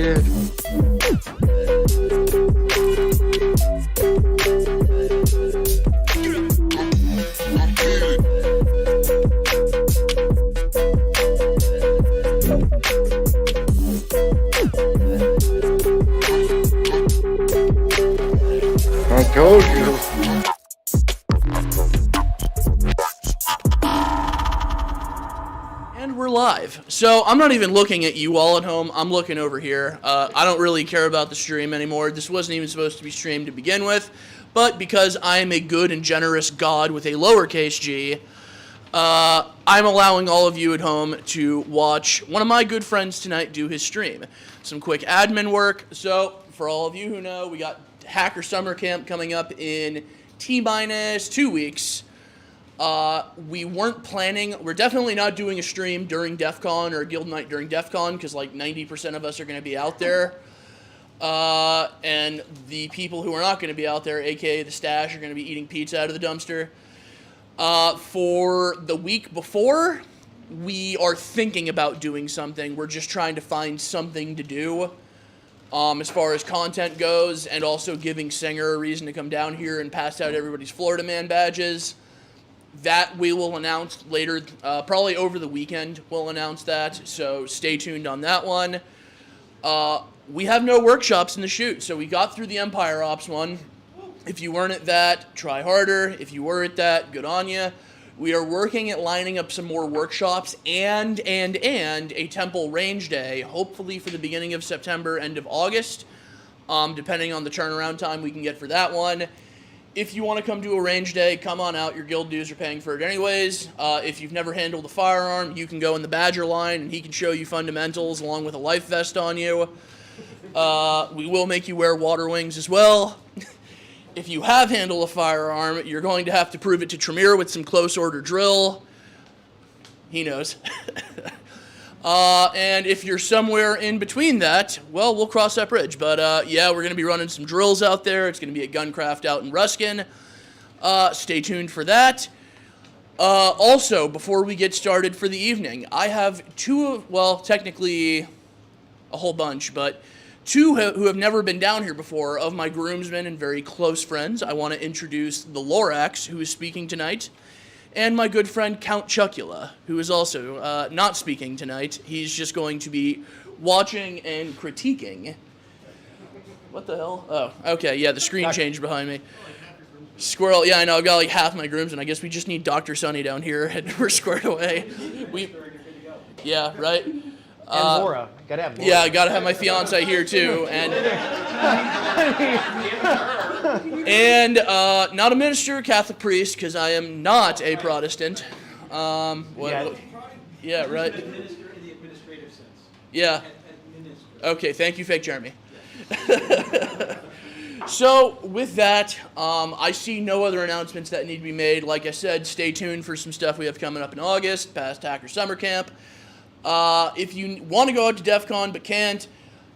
Unrecorded. I told you. And we're live. So I'm not even looking at you all at home. I'm looking over here. I don't really care about the stream anymore. This wasn't even supposed to be streamed to begin with. But because I am a good and generous God with a lowercase g, I'm allowing all of you at home to watch one of my good friends tonight do his stream. Some quick admin work. So for all of you who know, we got Hacker Summer Camp coming up in T-minus 2 weeks. We weren't planning, we're definitely not doing a stream during DEF CON or Guild Night during DEF CON because like 90% of us are going to be out there. And the people who are not going to be out there, aka the stash, are going to be eating pizza out of the dumpster. For the week before, we are thinking about doing something. We're just trying to find something to do as far as content goes, and also giving Singer a reason to come down here and pass out everybody's Florida Man badges. That we will announce later, probably over the weekend we'll announce that, so stay tuned on that one. We have no workshops in the shoot, so we got through the Empire Ops one. If you weren't at that, try harder. If you were at that, good on you. We are working at lining up some more workshops and a Temple Range Day, hopefully for the beginning of September, end of August, depending on the turnaround time we can get for that one. If you want to come to a range day, come on out. Your guild dues are paying for it anyways. If you've never handled a firearm, you can go in the Badger line, and he can show you fundamentals along with a life vest on you. We will make you wear water wings as well. If you have handled a firearm, you're going to have to prove it to Tremere with some close order drill. He knows. And if you're somewhere in between that, well, we'll cross that bridge. But yeah, we're going to be running some drills out there. It's going to be at Guncraft out in Ruskin. Stay tuned for that. Also, before we get started for the evening, I have technically a whole bunch, but two who have never been down here before of my groomsmen and very close friends. I want to introduce the Lorax, who is speaking tonight, and my good friend Count Chuckula, who is also not speaking tonight. He's just going to be watching and critiquing. What the hell? Oh, okay, yeah, the screen changed behind me. Squirrel, yeah, I know, I've got like half my groomsmen. I guess we just need Dr. Sunny down here, and we're squared away. Yeah, right? And Laura. Gotta have Laura. Yeah, I gotta have my fiance here too, and not a minister, Catholic priest, because I am not a Protestant. Yeah, right. Minister in the administrative sense. Yeah. Okay, thank you, fake Jeremy. So with that, I see no other announcements that need to be made. Like I said, stay tuned for some stuff we have coming up in August, past Hacker Summer Camp. If you want to go out to DEF CON but can't,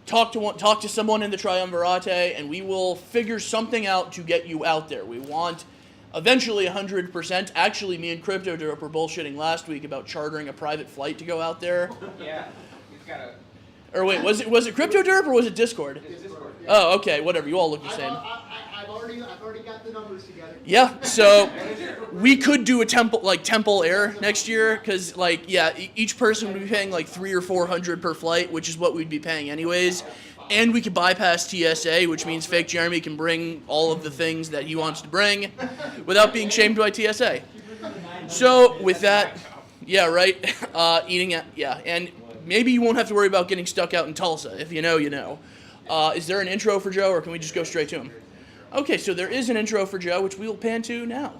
talk to someone in the Triumvirate, and we will figure something out to get you out there. We want eventually 100%. Actually, me and Crypto Derp were bullshitting last week about chartering a private flight to go out there. Yeah, you've got to. Or wait, was it Crypto Derp or was it Discord? It's Discord. Oh, okay, whatever. You all look the same. I've already got the numbers together. Yeah, so we could do a Temple Air next year, because each person would be paying like $300 or $400 per flight, which is what we'd be paying anyways. And we could bypass TSA, which means fake Jeremy can bring all of the things that he wants to bring without being shamed by TSA. So with that, yeah, right, and maybe you won't have to worry about getting stuck out in Tulsa. If you know, you know. Is there an intro for Joe, or can we just go straight to him? Okay, so there is an intro for Joe, which we will pan to now.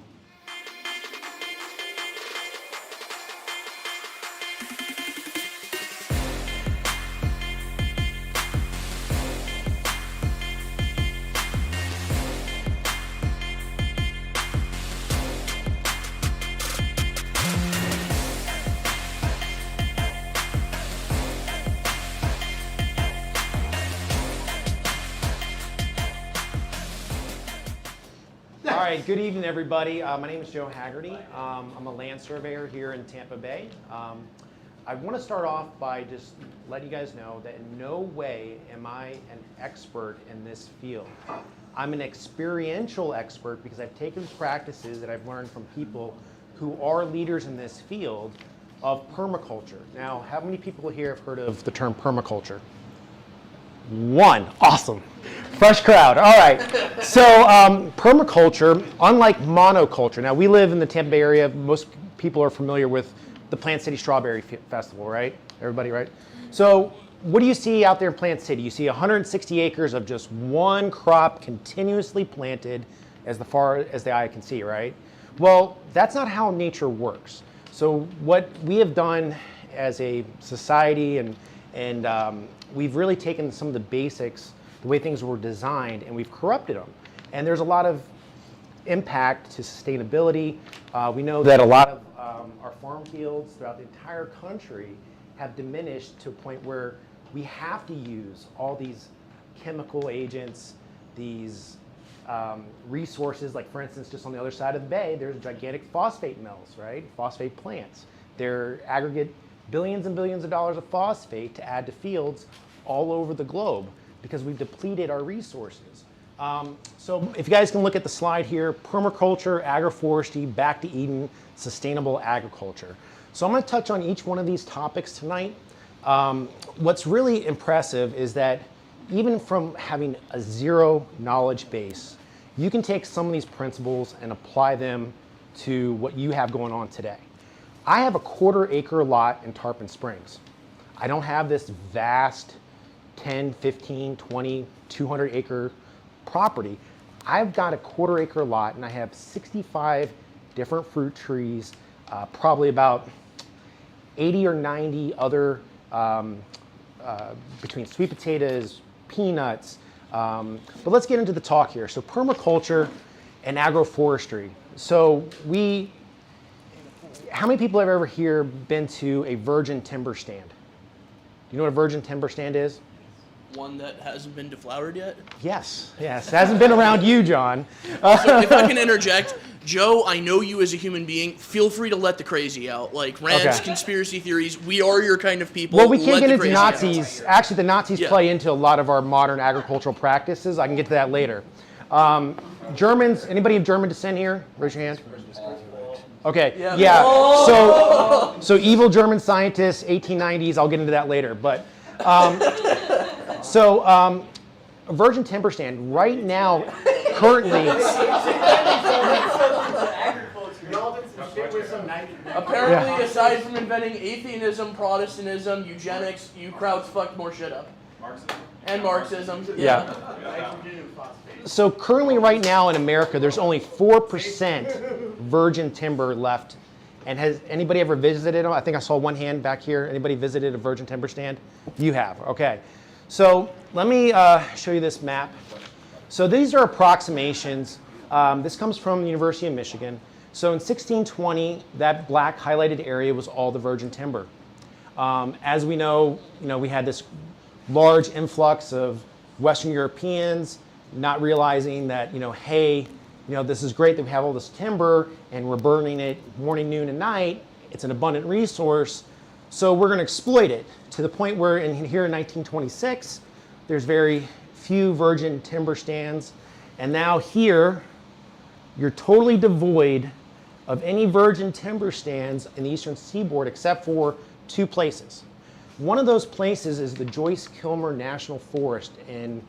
All right, good evening, everybody. My name is Joe Haggerty. I'm a land surveyor here in Tampa Bay. I want to start off by just letting you guys know that in no way am I an expert in this field. I'm an experiential expert because I've taken practices that I've learned from people who are leaders in this field of permaculture. Now, how many people here have heard of the term permaculture? One. Awesome. Fresh crowd. All right. So permaculture, unlike monoculture. Now, we live in the Tampa Bay area. Most people are familiar with the Plant City Strawberry Festival, right? Everybody, right? So what do you see out there in Plant City? You see 160 acres of just one crop continuously planted as far as the eye can see, right? Well, that's not how nature works. So what we have done as a society, and we've really taken some of the basics, the way things were designed, and we've corrupted them. And there's a lot of impact to sustainability. We know that a lot of our farm fields throughout the entire country have diminished to a point where we have to use all these chemical agents, these resources, like for instance, just on the other side of the bay, there's gigantic phosphate mills, right? Phosphate plants. They're aggregate billions and billions of dollars of phosphate to add to fields all over the globe because we've depleted our resources. So if you guys can look at the slide here, permaculture, agroforestry, back to Eden, sustainable agriculture. So I'm going to touch on each one of these topics tonight. What's really impressive is that even from having a zero knowledge base, you can take some of these principles and apply them to what you have going on today. I have a 1/4 acre lot in Tarpon Springs. I don't have this vast 10, 15, 20, 200 acre property. I've got a 1/4 acre lot and I have 65 different fruit trees, probably about 80 or 90 other between sweet potatoes, peanuts. But let's get into the talk here. So permaculture and agroforestry. So how many people have ever here been to a virgin timber stand? Do you know what a virgin timber stand is? One that hasn't been deflowered yet? Yes, yes. It hasn't been around you, John. So if I can interject, Joe, I know you as a human being. Feel free to let the crazy out. Like rants, Okay. conspiracy theories. We are your kind of people. Well, we can't Let get the into crazy out. Nazis. Actually, the Nazis Yeah. play into a lot of our modern agricultural practices. I can get to that later. Germans, anybody of German descent here? Raise your hand. Okay, yeah. So evil German scientists, 1890s, I'll get into that later. But a virgin timber stand right now, currently, Apparently, aside from inventing atheism, Protestantism, eugenics, you crowds fucked more shit up. And Marxism. yeah. So currently right now in America, there's only 4% virgin timber left. And has anybody ever visited them? I think I saw one hand back here. Anybody visited a virgin timber stand? You have, okay. So let me show you this map. So these are approximations. This comes from the University of Michigan. So in 1620, that black highlighted area was all the virgin timber. As we know, we had this large influx of Western Europeans, not realizing that, hey, this is great that we have all this timber and we're burning it morning, noon, and night. It's an abundant resource, so we're going to exploit it to the point where here in 1926, there's very few virgin timber stands. And now here, you're totally devoid of any virgin timber stands in the eastern seaboard except for 2 places. One of those places is the Joyce Kilmer National Forest in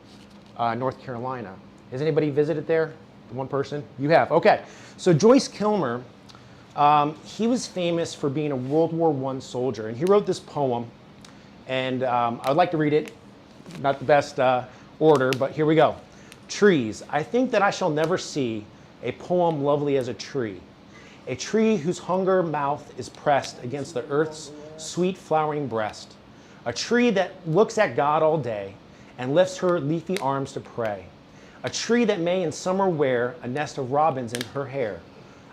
North Carolina. Has anybody visited there? One person? You have, okay. So Joyce Kilmer, he was famous for being a World War I soldier, and he wrote this poem, and I would like to read it. Not the best order, but here we go. Trees, I think that I shall never see a poem lovely as a tree whose hunger mouth is pressed against the earth's sweet flowering breast, a tree that looks at God all day and lifts her leafy arms to pray, a tree that may in summer wear a nest of robins in her hair,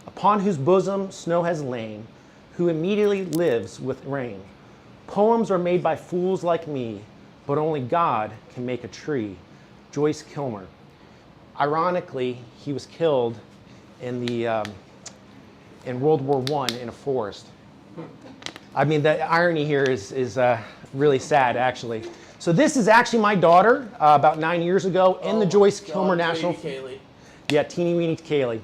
upon whose bosom snow has lain, who immediately lives with rain. Poems are made by fools like me, but only God can make a tree. Joyce Kilmer. Ironically, he was killed in World War I in a forest. I mean, the irony here is really sad, actually. So this is actually my daughter about 9 years ago in the Joyce Kilmer National. Kaylee. Yeah, teeny weeny Kaylee.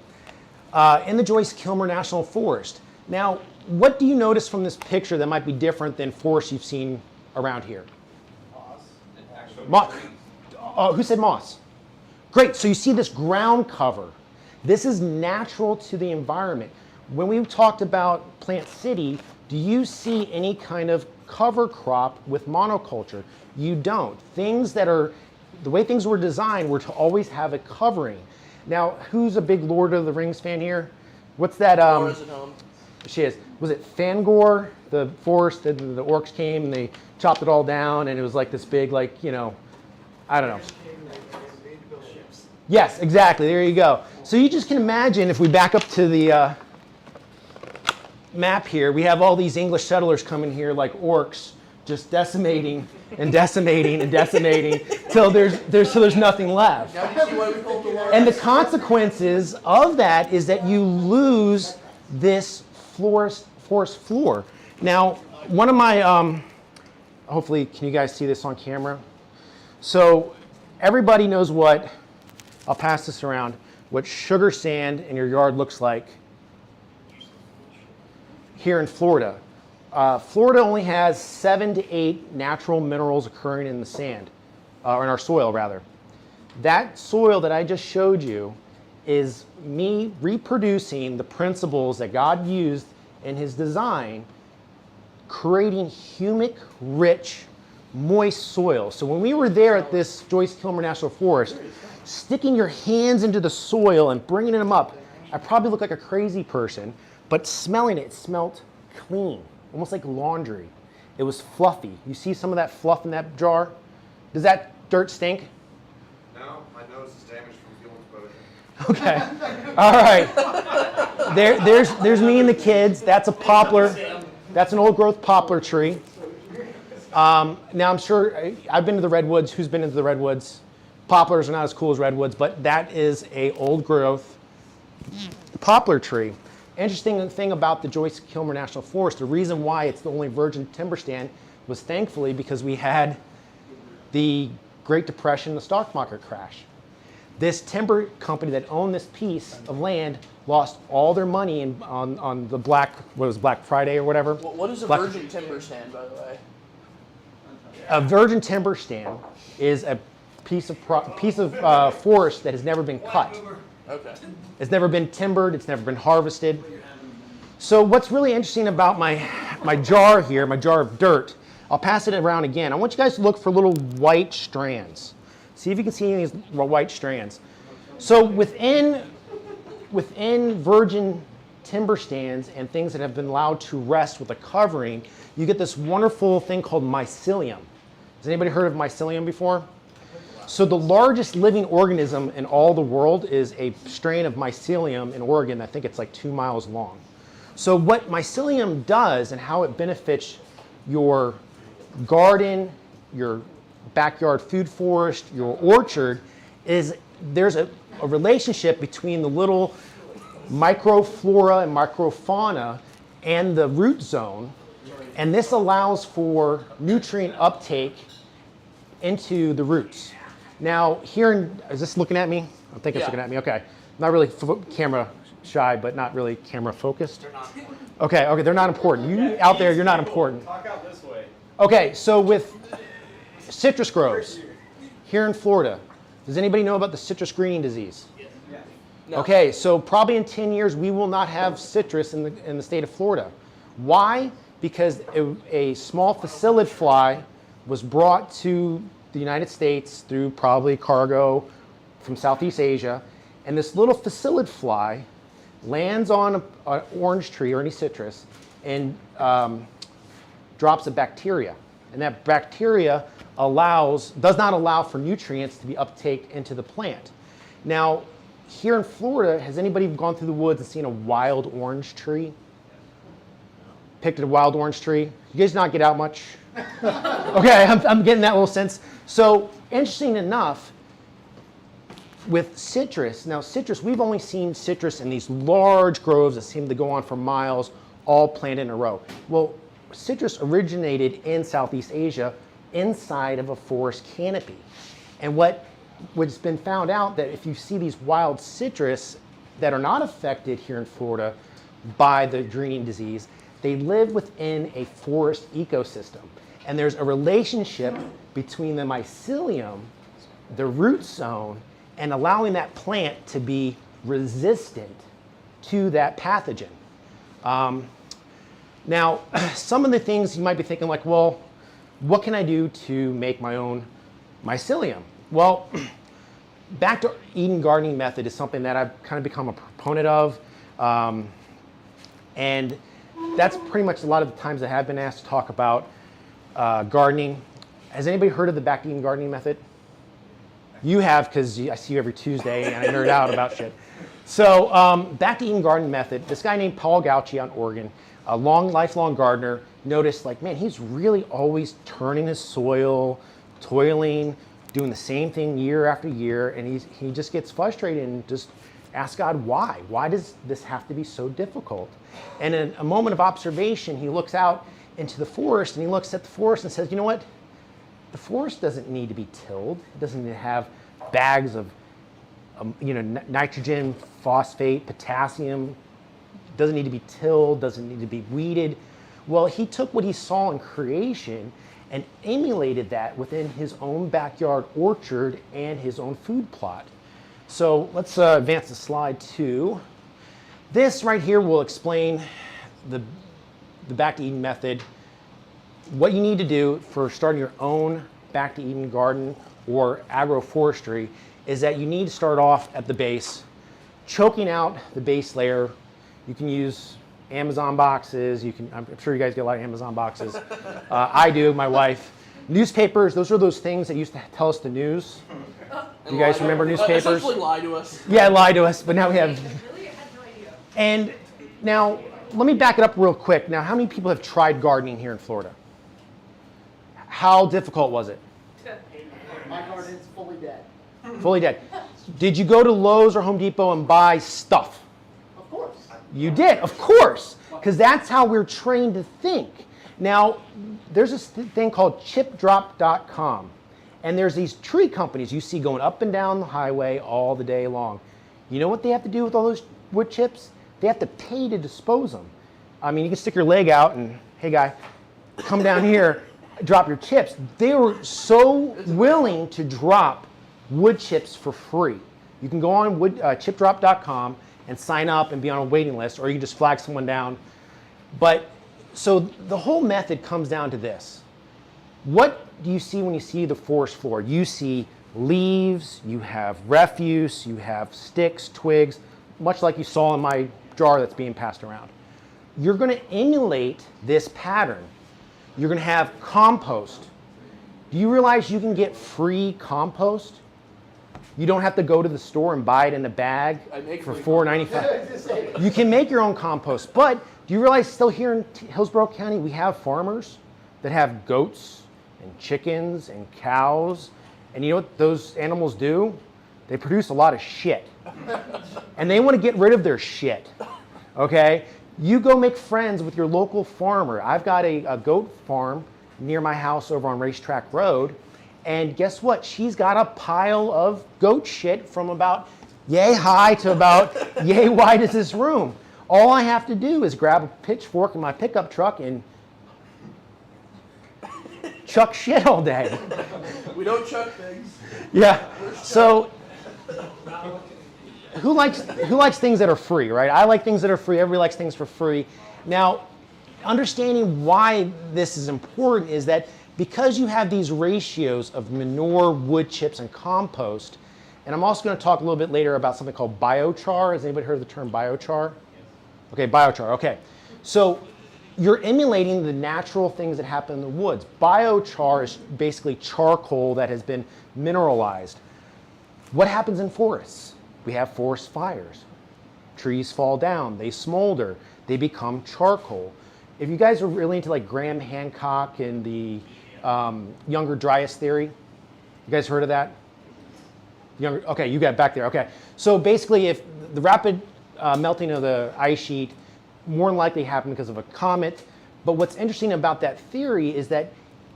In the Joyce Kilmer National Forest. Now, what do you notice from this picture that might be different than forests you've seen around here? Moss. Who said moss? Great, so you see this ground cover. This is natural to the environment. When we talked about Plant City, do you see any kind of cover crop with monoculture? You don't. The way things were designed were to always have a covering. Now, who's a big Lord of the Rings fan here? What's that? Laura's at home. She is. Was it Fangor, the forest, and the orcs came and they chopped it all down and it was like this big, like, you know, I don't know. Yes, exactly. There you go. So you just can imagine if we back up to the map here, we have all these English settlers coming here like orcs, just decimating and decimating and decimating till there's nothing left. Now do you see why we call it the Lorax? And the consequences of that is that you lose this forest floor. Now, one of my, hopefully, can you guys see this on camera? So everybody knows what, I'll pass this around, what sugar sand in your yard looks like here in Florida. Florida only has 7 to 8 natural minerals occurring in the sand, or in our soil rather. That soil that I just showed you is me reproducing the principles that God used in his design, creating humic rich, moist soil. So when we were there at this Joyce Kilmer National Forest, sticking your hands into the soil and bringing them up, I probably looked like a crazy person, but smelling it smelled clean, almost like laundry. It was fluffy. You see some of that fluff in that jar? Does that dirt stink? No, my nose is damaged from feeling exposure. Okay. All right. There's me and the kids. That's a poplar. That's an old growth poplar tree. Now I'm sure I've been to the redwoods. Who's been into the redwoods? Poplars are not as cool as redwoods, but that is a old growth poplar tree. Interesting thing about the Joyce Kilmer National Forest, the reason why it's the only virgin timber stand was thankfully because we had the Great Depression, the stock market crash. This timber company that owned this piece of land lost all their money on the Black Friday or whatever. What is a virgin timber stand, by the way? A virgin timber stand is a piece of forest that has never been cut. Okay. It's never been timbered. It's never been harvested. So what's really interesting about my jar here, my jar of dirt, I'll pass it around again. I want you guys to look for little white strands. See if you can see any of these white strands. So within virgin timber stands and things that have been allowed to rest with a covering, you get this wonderful thing called mycelium. Has anybody heard of mycelium before? So the largest living organism in all the world is a strain of mycelium in Oregon. I think it's like 2 miles long. So what mycelium does and how it benefits your garden, your backyard food forest, your orchard, is there's a relationship between the little microflora and microfauna and the root zone. And this allows for nutrient uptake into the roots. Now, is this looking at me? I think it's looking at me. Okay. Not really camera shy, but not really camera focused. They're not important. Okay, they're not important. You out there, you're not important. Talk out this way. Okay, so with citrus groves here in Florida, does anybody know about the citrus greening disease? Yeah. No. Okay, so probably in 10 years, we will not have citrus in the state of Florida. Why? Because a small facilid fly was brought to the United States through probably cargo from Southeast Asia, and this little facilid fly lands on an orange tree or any citrus and drops a bacteria. And that bacteria does not allow for nutrients to be uptake into the plant. Now, here in Florida, has anybody gone through the woods and seen a wild orange tree? Picked a wild orange tree? You guys not get out much? Okay, I'm getting that little sense. So, interesting enough, with citrus, now citrus, we've only seen citrus in these large groves that seem to go on for miles, all planted in a row. Well, citrus originated in Southeast Asia inside of a forest canopy. And what's been found out that if you see these wild citrus that are not affected here in Florida by the greening disease, they live within a forest ecosystem. And there's a relationship between the mycelium, the root zone, and allowing that plant to be resistant to that pathogen. Now, some of the things you might be thinking like, well, what can I do to make my own mycelium? Well, back to Eden gardening method is something that I've kind of become a proponent of. And that's pretty much a lot of the times I have been asked to talk about gardening. Has anybody heard of the back to Eden gardening method? You have, because I see you every Tuesday and I nerd out about shit. So back to Eden gardening method, this guy named Paul Gauchi out in Oregon, a lifelong gardener, noticed like, man, he's really always turning his soil, toiling, doing the same thing year after year, and he just gets frustrated and just asks God, why? Why does this have to be so difficult? And in a moment of observation, he looks out into the forest and he looks at the forest and says, you know what? The forest doesn't need to be tilled. It doesn't need to have bags of nitrogen, phosphate, potassium. It doesn't need to be tilled, doesn't need to be weeded. Well, he took what he saw in creation and emulated that within his own backyard orchard and his own food plot. So let's advance the slide 2. This right here will explain the Back to Eden method. What you need to do for starting your own Back to Eden garden or agroforestry is that you need to start off at the base, choking out the base layer. You can use Amazon boxes. I'm sure you guys get a lot of Amazon boxes. I do, my wife. Newspapers, those are those things that used to tell us the news. You guys remember newspapers? Essentially lie to us. Yeah, lie to us, but now we have. Really? I had no idea. And now, let me back it up real quick. Now, how many people have tried gardening here in Florida? How difficult was it? My garden's fully dead. Fully dead. Did you go to Lowe's or Home Depot and buy stuff? Of course. You did, of course, because that's how we're trained to think. Now, there's this thing called chipdrop.com, and there's these tree companies you see going up and down the highway all the day long. You know what they have to do with all those wood chips? They have to pay to dispose them. I mean, you can stick your leg out and, hey guy, come down here, drop your chips. They were so willing to drop wood chips for free. You can go on chipdrop.com and sign up and be on a waiting list, or you can just flag someone down. But so the whole method comes down to this. What do you see when you see the forest floor? You see leaves, you have refuse, you have sticks, twigs, much like you saw in my jar that's being passed around. You're going to emulate this pattern. You're going to have compost. Do you realize you can get free compost? You don't have to go to the store and buy it in a bag for $4.95. You can make your own compost, but do you realize still here in Hillsborough County we have farmers that have goats and chickens and cows, and you know what those animals do? They produce a lot of shit. And they want to get rid of their shit. Okay? You go make friends with your local farmer. I've got a goat farm near my house over on Racetrack Road. And guess what? She's got a pile of goat shit from about yay high to about yay wide as this room. All I have to do is grab a pitchfork in my pickup truck and chuck shit all day. We don't chuck things. Yeah. So who likes things that are free, right? I like things that are free. Everybody likes things for free. Now, understanding why this is important is that because you have these ratios of manure, wood chips, and compost, and I'm also going to talk a little bit later about something called biochar. Has anybody heard of the term biochar? Okay, biochar, okay. So you're emulating the natural things that happen in the woods. Biochar is basically charcoal that has been mineralized. What happens in forests? We have forest fires. Trees fall down, they smolder, they become charcoal. If you guys are really into like Graham Hancock and the younger dryas theory, you guys heard of that? Younger, okay, you got it back there, okay. So basically if the rapid melting of the ice sheet more than likely happened because of a comet, But what's interesting about that theory is that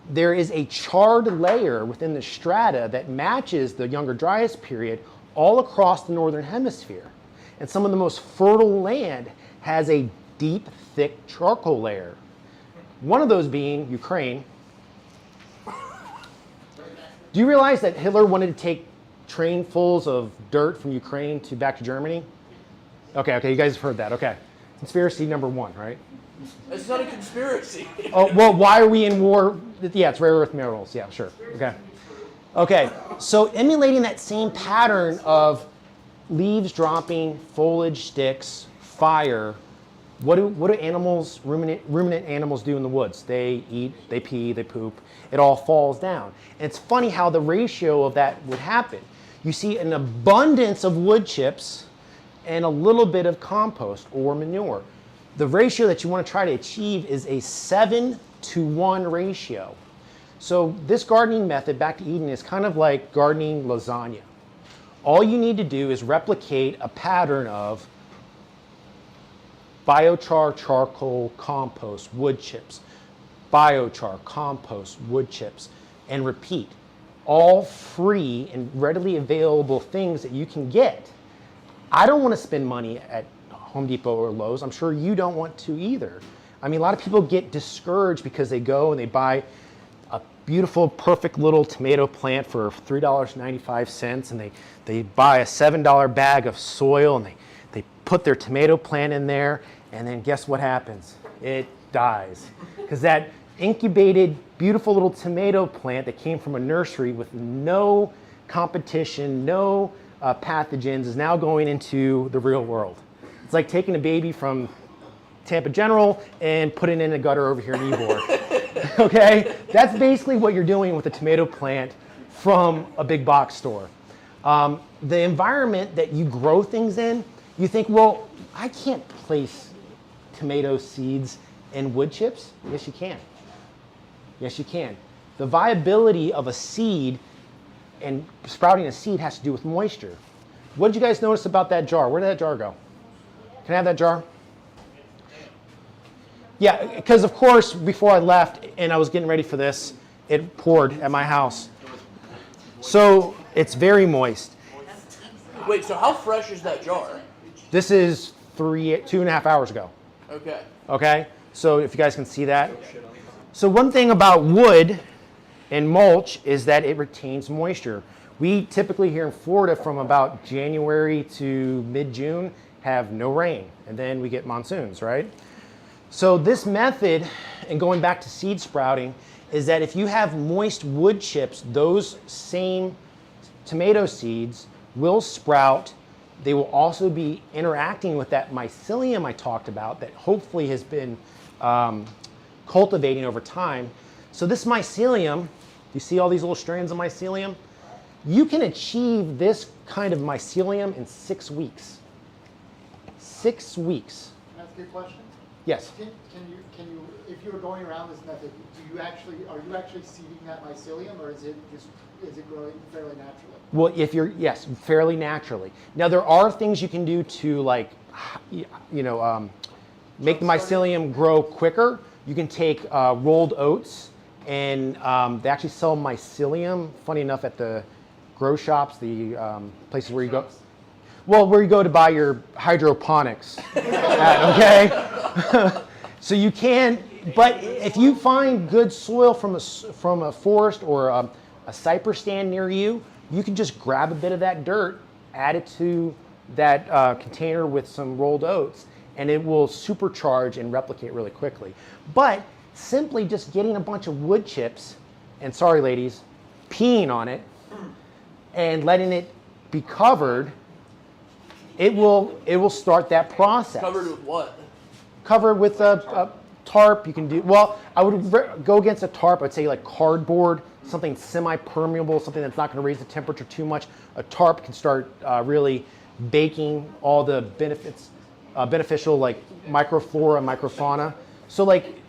there is a charred layer within the strata that matches the Younger Dryas period all across the northern hemisphere. And some of the most fertile land has a deep, thick charcoal layer. One of those being Ukraine. Do you realize that Hitler wanted to take trainfuls of dirt from Ukraine back to Germany? Okay, you guys have heard that. Okay. Conspiracy number 1, right? It's not a conspiracy. Oh, well, why are we in war? Yeah, it's rare earth minerals. Yeah, sure. Okay, so emulating that same pattern of leaves dropping, foliage sticks, fire, what do animals, ruminant animals do in the woods? They eat, they pee, they poop. It all falls down. And it's funny how the ratio of that would happen. You see an abundance of wood chips and a little bit of compost or manure. The ratio that you want to try to achieve is a 7-to-1 ratio. So this gardening method, back to Eden, is kind of like gardening lasagna. All you need to do is replicate a pattern of biochar, charcoal, compost, wood chips, biochar, compost, wood chips, and repeat. All free and readily available things that you can get. I don't want to spend money at Home Depot or Lowe's. I'm sure you don't want to either. I mean, a lot of people get discouraged because they go and they buy a beautiful, perfect little tomato plant for $3.95, and they buy a $7 bag of soil, and they put their tomato plant in there, and then guess what happens? It dies. Because that incubated, beautiful little tomato plant that came from a nursery with no competition, no pathogens, is now going into the real world. It's like taking a baby from Tampa General and putting it in a gutter over here in Ybor. Okay? That's basically what you're doing with a tomato plant from a big box store. The environment that you grow things in, you think, well, I can't place tomato seeds in wood chips. Yes, you can. Yes, you can. The viability of a seed and sprouting a seed has to do with moisture. What did you guys notice about that jar? Where did that jar go? Can I have that jar? Yeah, because of course, before I left and I was getting ready for this, it poured at my house. So it's very moist. Wait, so how fresh is that jar? This is 2.5 hours ago. Okay. Okay, so if you guys can see that. So one thing about wood and mulch is that it retains moisture. We typically here in Florida from about January to mid-June have no rain, and then we get monsoons, right? So this method, and going back to seed sprouting, is that if you have moist wood chips, those same tomato seeds will sprout. They will also be interacting with that mycelium I talked about that hopefully has been cultivating over time. So this mycelium, you see all these little strands of mycelium? You can achieve this kind of mycelium in 6 weeks. 6 weeks. Can I ask you a question? Yes. Can you, if you were going around this method, are you actually seeding that mycelium, or is it growing fairly naturally? Well, yes, fairly naturally. Now there are things you can do to make the mycelium grow quicker. You can take rolled oats, and they actually sell mycelium, funny enough, at the grow shops, the places where you go. Well, where you go to buy your hydroponics, okay? So you can, but if you find good soil from a forest or a cypress stand near you, you can just grab a bit of that dirt, add it to that container with some rolled oats, and it will supercharge and replicate really quickly. But simply just getting a bunch of wood chips, and sorry ladies, peeing on it, and letting it be covered, it will start that process. Covered with what? Covered with a tarp. You can do, well, I would go against a tarp. I'd say like cardboard, something semi-permeable, something that's not going to raise the temperature too much. A tarp can start really baking all the beneficial like microflora, microfauna. So like,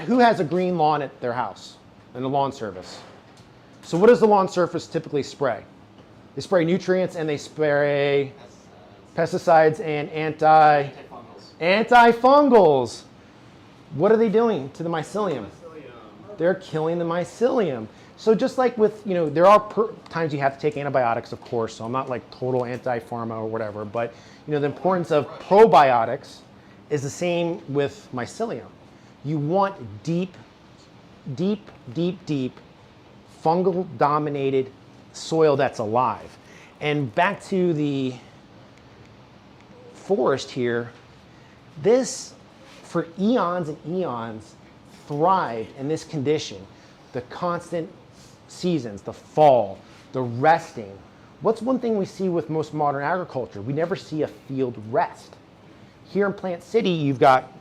who has a green lawn at their house and a lawn service? So what does the lawn service typically spray? They spray nutrients and they spray pesticides and antifungals. What are they doing to the mycelium? They're killing the mycelium. So just like with, there are times you have to take antibiotics, of course, so I'm not like total anti-pharma or whatever, but the importance of probiotics is the same with mycelium. You want deep, deep, deep, deep fungal-dominated soil that's alive. And back to the forest here, this, for eons and eons, thrived in this condition. The constant seasons, the fall, the resting. What's one thing we see with most modern agriculture? We never see a field rest. Here in Plant City, you've got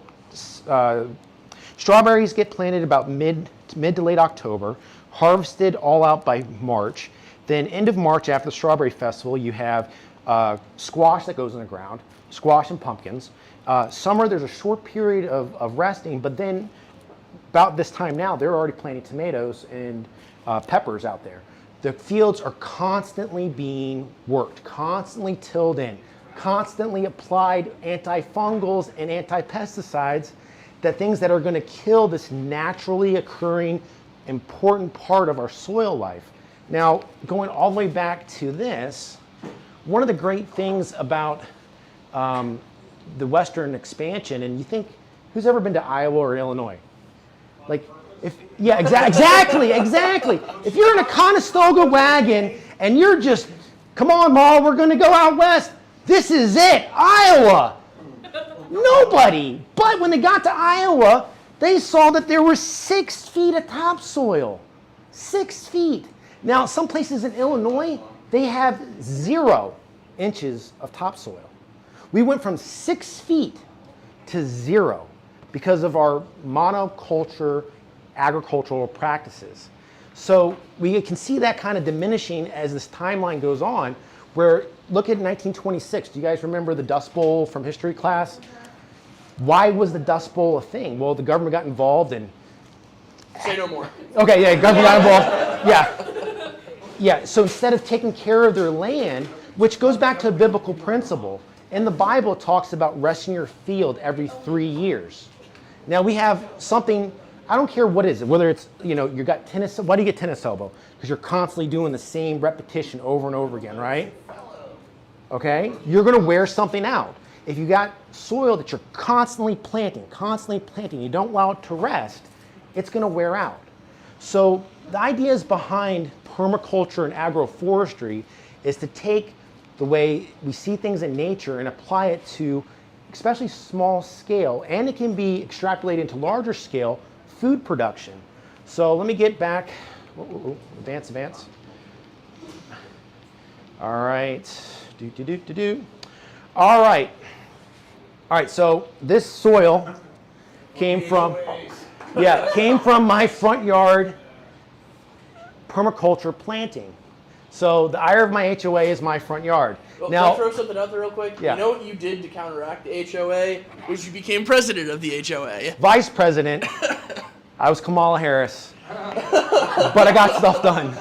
strawberries get planted about mid to late October, harvested all out by March. Then end of March, after the Strawberry Festival, you have squash that goes in the ground, squash and pumpkins. Summer, there's a short period of resting, but then about this time now, they're already planting tomatoes and peppers out there. The fields are constantly being worked, constantly tilled in, constantly applied antifungals and anti-pesticides, things that are going to kill this naturally occurring important part of our soil life. Now, going all the way back to this, one of the great things about the Western expansion, and you think, who's ever been to Iowa or Illinois? Exactly. If you're in a Conestoga wagon and you're just, come on, Ma, we're going to go out west. This is it, Iowa. Nobody. But when they got to Iowa, they saw that there were 6 feet of topsoil. 6 feet. Now, some places in Illinois, they have 0 inches of topsoil. We went from 6 feet to 0 because of our monoculture agricultural practices. So we can see that kind of diminishing as this timeline goes on, where look at 1926. Do you guys remember the Dust Bowl from history class? Why was the Dust Bowl a thing? Well, the government got involved and... Say no more. Okay, yeah, government got involved. Yeah, so instead of taking care of their land, which goes back to a biblical principle, in the Bible it talks about resting your field every 3 years. Now we have something, I don't care what it is, whether it's, you got tennis, why do you get tennis elbow? Because you're constantly doing the same repetition over and over again, right? Okay, you're going to wear something out. If you got soil that you're constantly planting, you don't allow it to rest, it's going to wear out. So the ideas behind permaculture and agroforestry is to take the way we see things in nature and apply it to especially small scale, and it can be extrapolated into larger scale food production. So let me get back, advance. All right, All right, so this soil came from my front yard permaculture planting. So the ire of my HOA is my front yard. Well, now, can I throw something out there real quick? Yeah. You know what you did to counteract the HOA? Was you became president of the HOA. Vice president, I was Kamala Harris, but I got stuff done.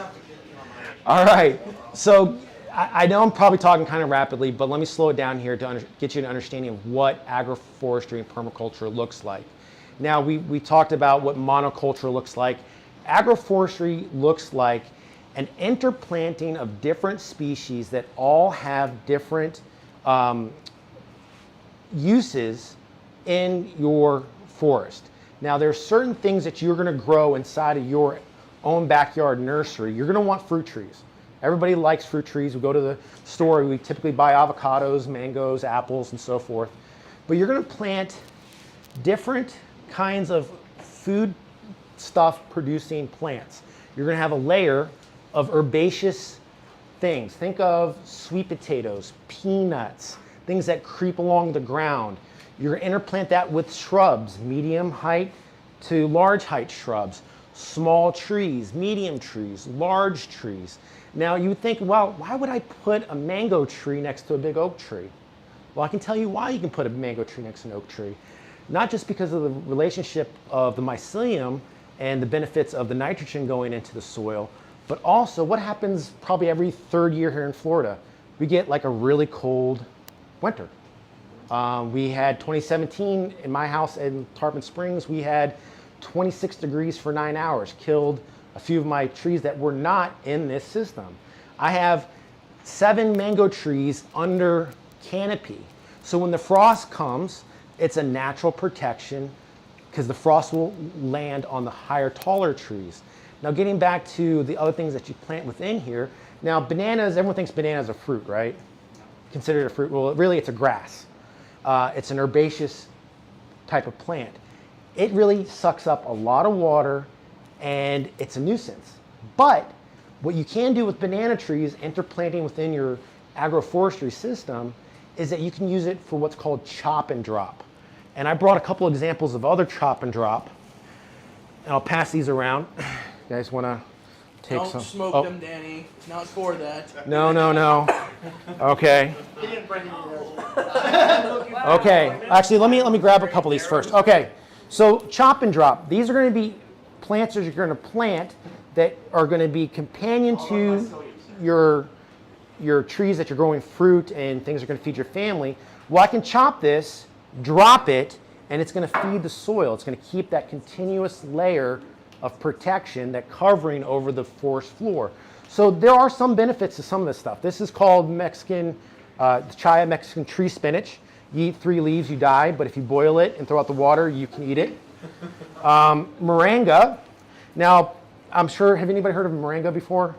All right, so I know I'm probably talking kind of rapidly, but let me slow it down here to get you an understanding of what agroforestry and permaculture looks like. Now, we talked about what monoculture looks like. Agroforestry looks like an interplanting of different species that all have different uses in your forest. Now, there's certain things that you're going to grow inside of your own backyard nursery. You're going to want fruit trees. Everybody likes fruit trees. We go to the store, we typically buy avocados, mangoes, apples, and so forth. But you're going to plant different kinds of food stuff producing plants. You're going to have a layer of herbaceous things. Think of sweet potatoes, peanuts, things that creep along the ground. You're going to interplant that with shrubs, medium height to large height shrubs, small trees, medium trees, large trees. Now you would think, well, why would I put a mango tree next to a big oak tree? Well, I can tell you why you can put a mango tree next to an oak tree. Not just because of the relationship of the mycelium and the benefits of the nitrogen going into the soil, but also what happens probably every 3rd year here in Florida. We get like a really cold winter. We had 2017 in my house in Tarpon Springs, we had 26 degrees for 9 hours, killed a few of my trees that were not in this system. I have 7 mango trees under canopy. So when the frost comes, it's a natural protection because the frost will land on the higher, taller trees. Now getting back to the other things that you plant within here. Now bananas, everyone thinks bananas are fruit, right? Considered a fruit. Well, really it's a grass. It's an herbaceous type of plant. It really sucks up a lot of water and it's a nuisance. But what you can do with banana trees, interplanting within your agroforestry system, is that you can use it for what's called chop and drop. And I brought a couple examples of other chop and drop, and I'll pass these around. You guys want to take Don't some? smoke them, Danny. It's not for that. No. Okay. He didn't bring any of those. Okay. Actually, let me grab a couple of these first. Okay. So chop and drop. These are going to be plants that you're going to plant that are going to be companion to your trees that you're growing fruit and things that are going to feed your family. Well, I can chop this, drop it, and it's going to feed the soil. It's going to keep that continuous layer of protection, that covering over the forest floor. So there are some benefits to some of this stuff. This is called Mexican tree spinach. You eat 3 leaves, you die, but if you boil it and throw out the water, you can eat it. Moringa. Now, I'm sure, have anybody heard of moringa before?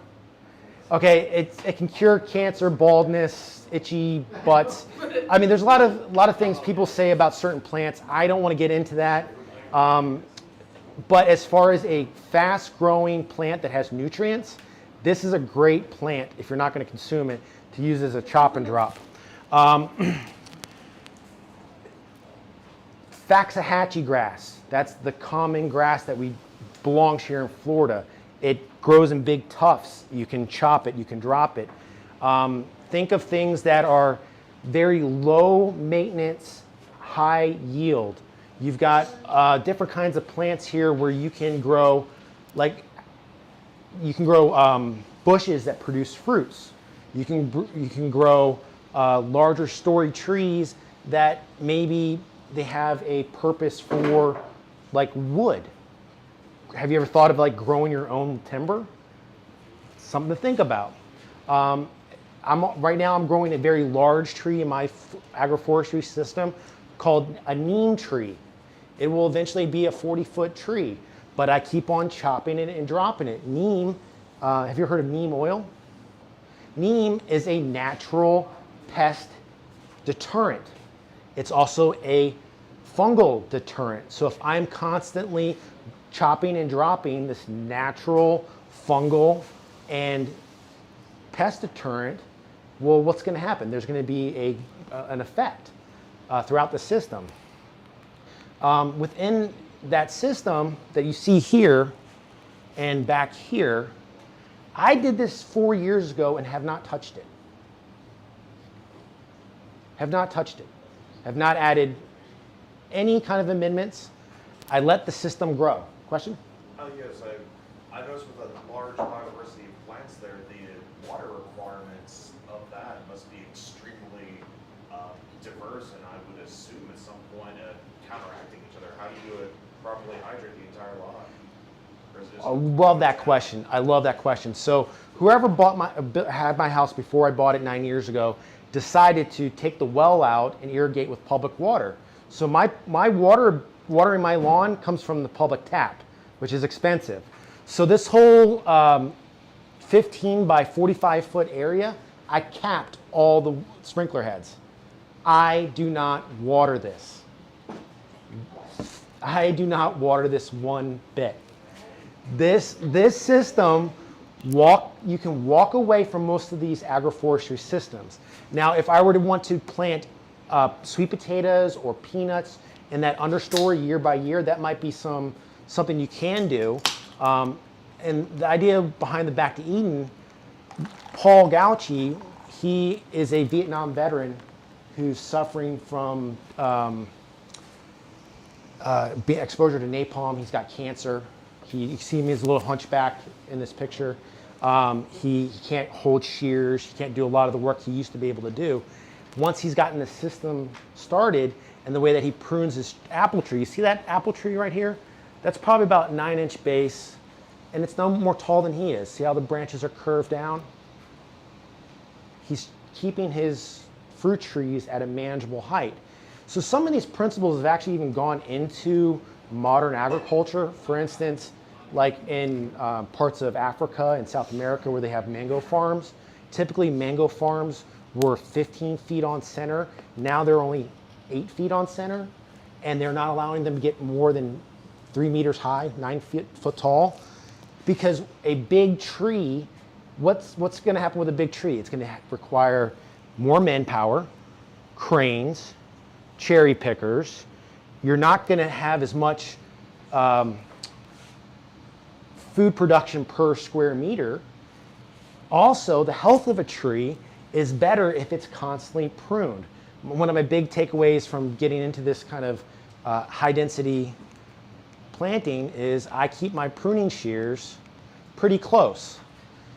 Okay, it can cure cancer, baldness, itchy butts. I mean, there's a lot of things people say about certain plants. I don't want to get into that. But as far as a fast-growing plant that has nutrients, this is a great plant, if you're not going to consume it, to use as a chop and drop. Waxahachie grass. That's the common grass that belongs here in Florida. It grows in big tufts. You can chop it, you can drop it. Think of things that are very low maintenance, high yield. You've got different kinds of plants here where you can grow, bushes that produce fruits. You can grow larger story trees that maybe they have a purpose for like wood. Have you ever thought of like growing your own timber? Something to think about. Right now I'm growing a very large tree in my agroforestry system called a neem tree. It will eventually be a 40-foot tree, but I keep on chopping it and dropping it. Neem, have you heard of neem oil? Neem is a natural pest deterrent. It's also a fungal deterrent. So if I'm constantly chopping and dropping this natural fungal and pest deterrent, well, what's going to happen? There's going to be an effect throughout the system. Within that system that you see here and back here, I did this 4 years ago and have not touched it. Have not touched it. Have not added any kind of amendments. I let the system grow. Question? Oh, yes, I noticed with a large biodiversity of plants there, the water requirements of that must be extremely diverse, and I would assume at some point counteracting each other. How do you do it properly hydrate the entire lot? Or is it just I love that question. I love that question. So whoever had my house before I bought it 9 years ago decided to take the well out and irrigate with public water. So my watering my lawn comes from the public tap, which is expensive. So this whole 15 by 45 foot area, I capped all the sprinkler heads. I do not water this. I do not water this one bit. This system, you can walk away from most of these agroforestry systems. Now, if I were to want to plant sweet potatoes or peanuts in that understory year by year, that might be something you can do. And the idea behind the Back to Eden, Paul Gauchi, he is a Vietnam veteran who's suffering from exposure to napalm. He's got cancer. You see him as a little hunchback in this picture. He can't hold shears. He can't do a lot of the work he used to be able to do. once he's gotten the system started and the way that he prunes his apple tree. You see that apple tree right here? That's probably about 9-inch base, and it's no more tall than he is. See how the branches are curved down? He's keeping his fruit trees at a manageable height. So some of these principles have actually even gone into modern agriculture. For instance, like in parts of Africa and South America where they have mango farms. Typically mango farms were 15 feet on center. Now they're only 8 feet on center, and they're not allowing them to get more than 3 meters high, 9 foot tall, because a big tree, what's going to happen with a big tree? It's going to require more manpower, cranes, cherry pickers. You're not going to have as much food production per square meter. Also, the health of a tree is better if it's constantly pruned. One of my big takeaways from getting into this kind of high density planting is I keep my pruning shears pretty close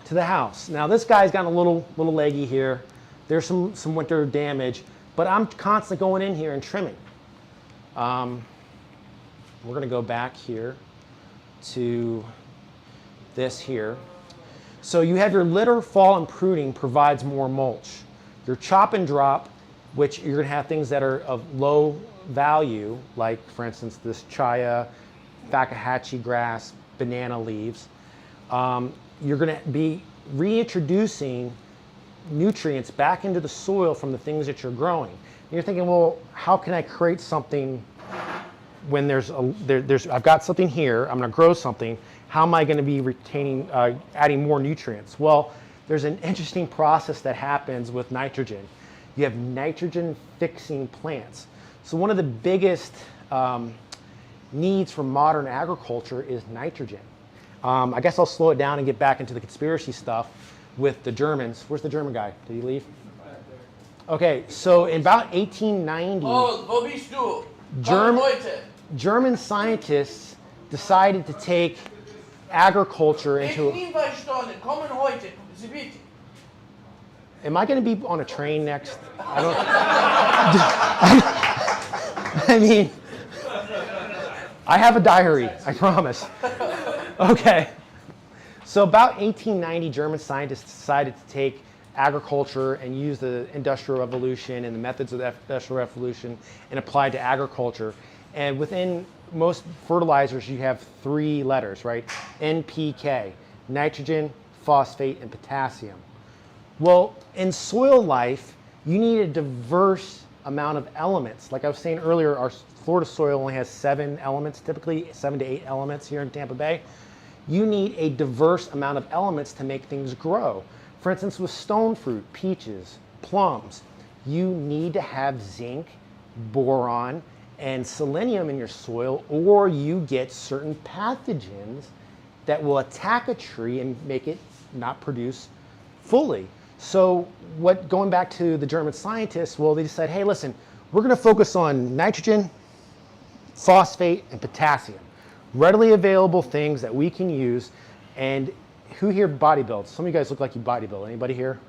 to the house. Now this guy's got a little leggy here. There's some winter damage, but I'm constantly going in here and trimming. We're going to go back here to this here. So you have your litter, fall, and pruning provides more mulch. Your chop and drop, which you're going to have things that are of low value, like for instance this chaya, Fakahatchee grass, banana leaves. You're going to be reintroducing nutrients back into the soil from the things that you're growing. And you're thinking, well, how can I create something when I've got something here, I'm going to grow something. How am I going to be adding more nutrients? Well, there's an interesting process that happens with nitrogen. You have nitrogen fixing plants. So one of the biggest needs for modern agriculture is nitrogen. I guess I'll slow it down and get back into the conspiracy stuff with the Germans. Where's the German guy? Did he leave? Okay, so in about 1890, wo bist du? German scientists decided to take agriculture into... Kommen heute, Sie bitte. Am I going to be on a train next? I don't... I mean, I have a diary, I promise. Okay. So about 1890, German scientists decided to take agriculture and use the Industrial Revolution and the methods of the Industrial Revolution and apply it to agriculture. And within most fertilizers, you have 3 letters, right? NPK, nitrogen, phosphate, and potassium. Well, in soil life, you need a diverse amount of elements. Like I was saying earlier, our Florida soil only has 7 elements, typically 7 to 8 elements here in Tampa Bay. You need a diverse amount of elements to make things grow. For instance, with stone fruit, peaches, plums, you need to have zinc, boron, and selenium in your soil, or you get certain pathogens that will attack a tree and make it not produce fully. So going back to the German scientists, well, they decided, hey, listen, we're going to focus on nitrogen, phosphate, and potassium. Readily available things that we can use. And who here bodybuilds? Some of you guys look like you bodybuild. Anybody here?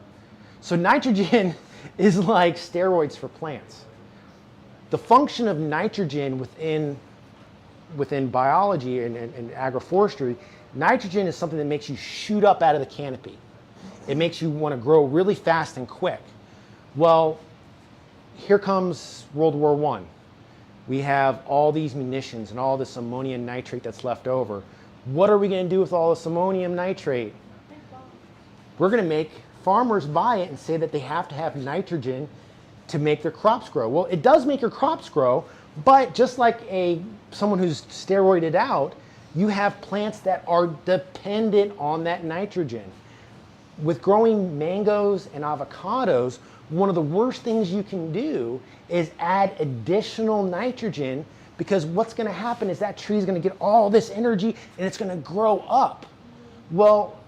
So nitrogen is like steroids for plants. The function of nitrogen within biology and agroforestry, nitrogen is something that makes you shoot up out of the canopy. It makes you want to grow really fast and quick. Well, here comes World War I. We have all these munitions and all this ammonium nitrate that's left over. What are we going to do with all this ammonium nitrate? We're going to make farmers buy it and say that they have to have nitrogen to make their crops grow. Well, it does make your crops grow, but just like someone who's steroided out, you have plants that are dependent on that nitrogen. With growing mangoes and avocados, one of the worst things you can do is add additional nitrogen, because what's going to happen is that tree is going to get all this energy and it's going to grow up. Well,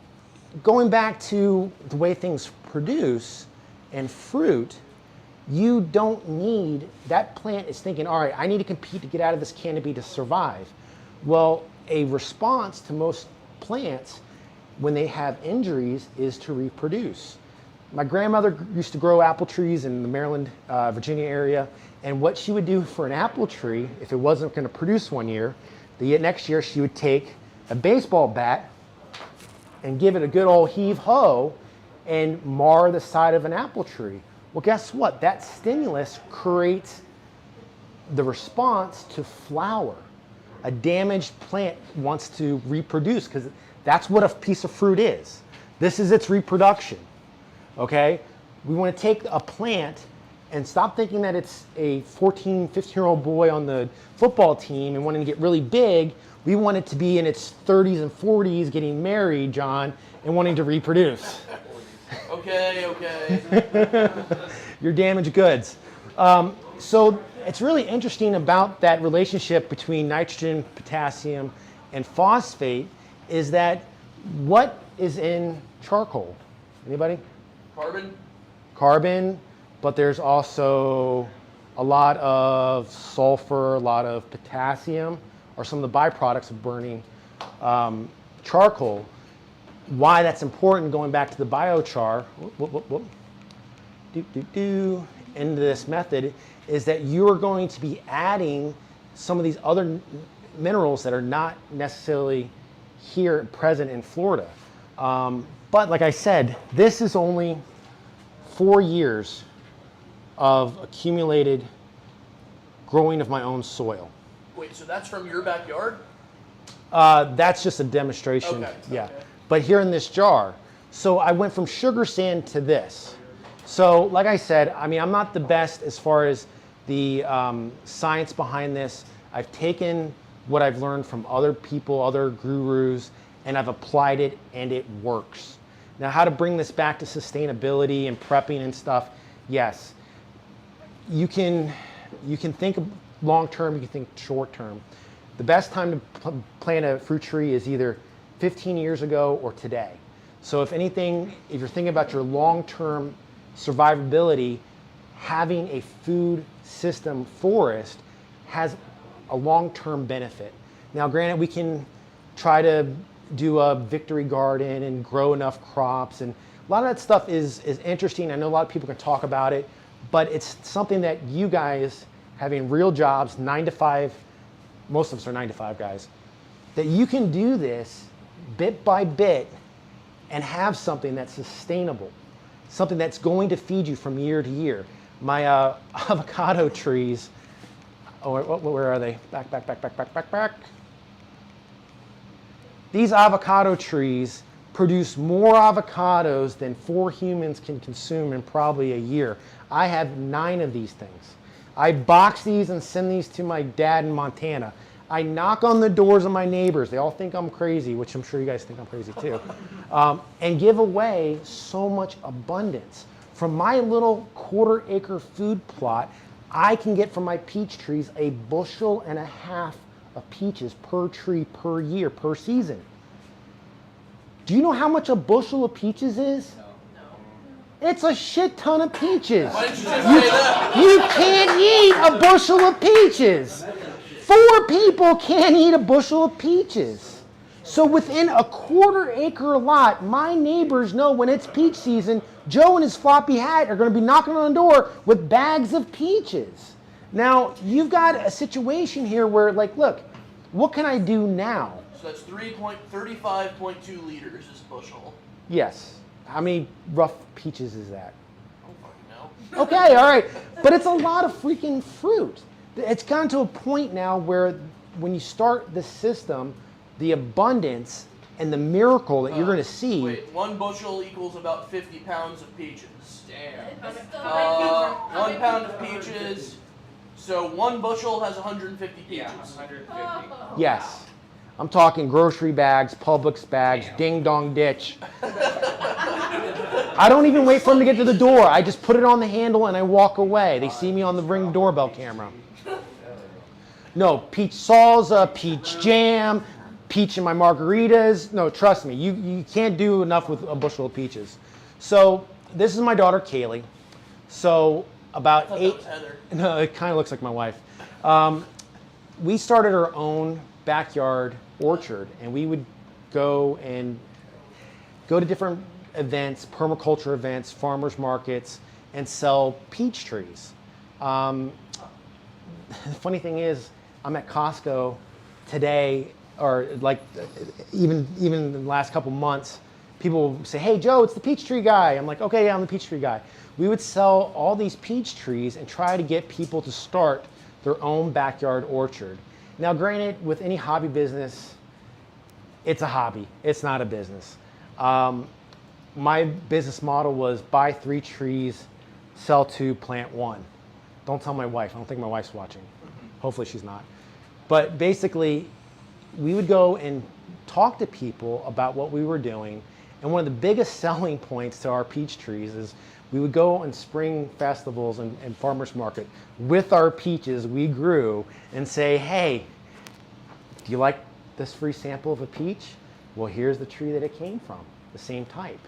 going back to the way things produce and fruit, you don't need, that plant is thinking, all right, I need to compete to get out of this canopy to survive. Well, a response to most plants when they have injuries is to reproduce. my grandmother used to grow apple trees in the Maryland, Virginia area. And what she would do for an apple tree, if it wasn't going to produce one year, the next year she would take a baseball bat and give it a good old heave-ho and mar the side of an apple tree. Well, guess what? That stimulus creates the response to flower. A damaged plant wants to reproduce because that's what a piece of fruit is. This is its reproduction, okay? We want to take a plant and stop thinking that it's a 14, 15-year-old boy on the football team and wanting to get really big. We want it to be in its 30s and 40s, getting married, John, and wanting to reproduce. Okay. You're damaged goods. So it's really interesting about that relationship between nitrogen, potassium, and phosphate is that what is in charcoal? Anybody? Carbon? Carbon, but there's also a lot of sulfur, a lot of potassium, are some of the byproducts of burning charcoal. Why that's important, going back to the biochar, into this method, is that you're going to be adding some of these other minerals that are not necessarily here present in Florida. But like I said, this is only 4 years of accumulated growing of my own soil. Wait, so that's from your backyard? That's just a demonstration. Okay, Yeah. okay. But here in this jar. So I went from sugar sand to this. So like I said, I mean, I'm not the best as far as the science behind this. I've taken what I've learned from other people, other gurus, and I've applied it and it works. Now, how to bring this back to sustainability and prepping and stuff, yes. You can think long term, you can think short term. The best time to plant a fruit tree is either 15 years ago or today. So if anything, if you're thinking about your long-term survivability, having a food system forest has a long-term benefit. Now, granted, we can try to do a victory garden and grow enough crops, and a lot of that stuff is interesting. I know a lot of people can talk about it, but it's something that you guys, having real jobs, 9 to 5, most of us are 9 to 5 guys, that you can do this bit by bit and have something that's sustainable, something that's going to feed you from year to year. My avocado trees, where are they? Back. These avocado trees produce more avocados than 4 humans can consume in probably a year. I have 9 of these things. I box these and send these to my dad in Montana. I knock on the doors of my neighbors. They all think I'm crazy, which I'm sure you guys think I'm crazy too, and give away so much abundance. From my little 1/4 acre food plot, I can get from my peach trees 1.5 bushels of peaches per tree per year, per season. Do you know how much a bushel of peaches is? No. It's a shit ton of peaches. Why didn't you just say that? You can't eat a bushel of peaches. 4 people can't eat a bushel of peaches. So within a 1/4 acre lot, my neighbors know when it's peach season, Joe and his floppy hat are going to be knocking on the door with bags of peaches. Now, you've got a situation here where, like, look, what can I do now? So that's 35.2 liters is a bushel. Yes. How many rough peaches is that? I don't fucking know. Okay, all right. But it's a lot of freaking fruit. It's gotten to a point now where when you start the system, the abundance and the miracle that you're going to see. Wait, 1 bushel equals about 50 pounds of peaches. Damn. 1 pound of peaches. So 1 bushel has 150 peaches. Yeah, 150. Yes. I'm talking grocery bags, Publix bags, Damn. ding dong ditch. I don't even wait for them to get to the door. I just put it on the handle and I walk away. They see me on the Ring doorbell camera. No, peach salsa, peach jam, peach in my margaritas. No, trust me, you can't do enough with a bushel of peaches. So this is my daughter, Kaylee. So about I thought 8, that was Heather. no, it kind of looks like my wife. We started our own backyard orchard, and we would go to different events, permaculture events, farmers markets, and sell peach trees. The funny thing is, I'm at Costco today, or like even in the last couple months, people say, "Hey Joe, it's the peach tree guy." I'm like, "Okay, yeah, I'm the peach tree guy." We would sell all these peach trees and try to get people to start their own backyard orchard. Now, granted, with any hobby business, it's a hobby. It's not a business. My business model was buy 3 trees, sell 2, plant 1. Don't tell my wife. I don't think my wife's watching. Hopefully she's not. But basically, we would go and talk to people about what we were doing. And one of the biggest selling points to our peach trees is we would go on spring festivals and farmers market with our peaches we grew and say, "Hey, do you like this free sample of a peach? Well, here's the tree that it came from, the same type."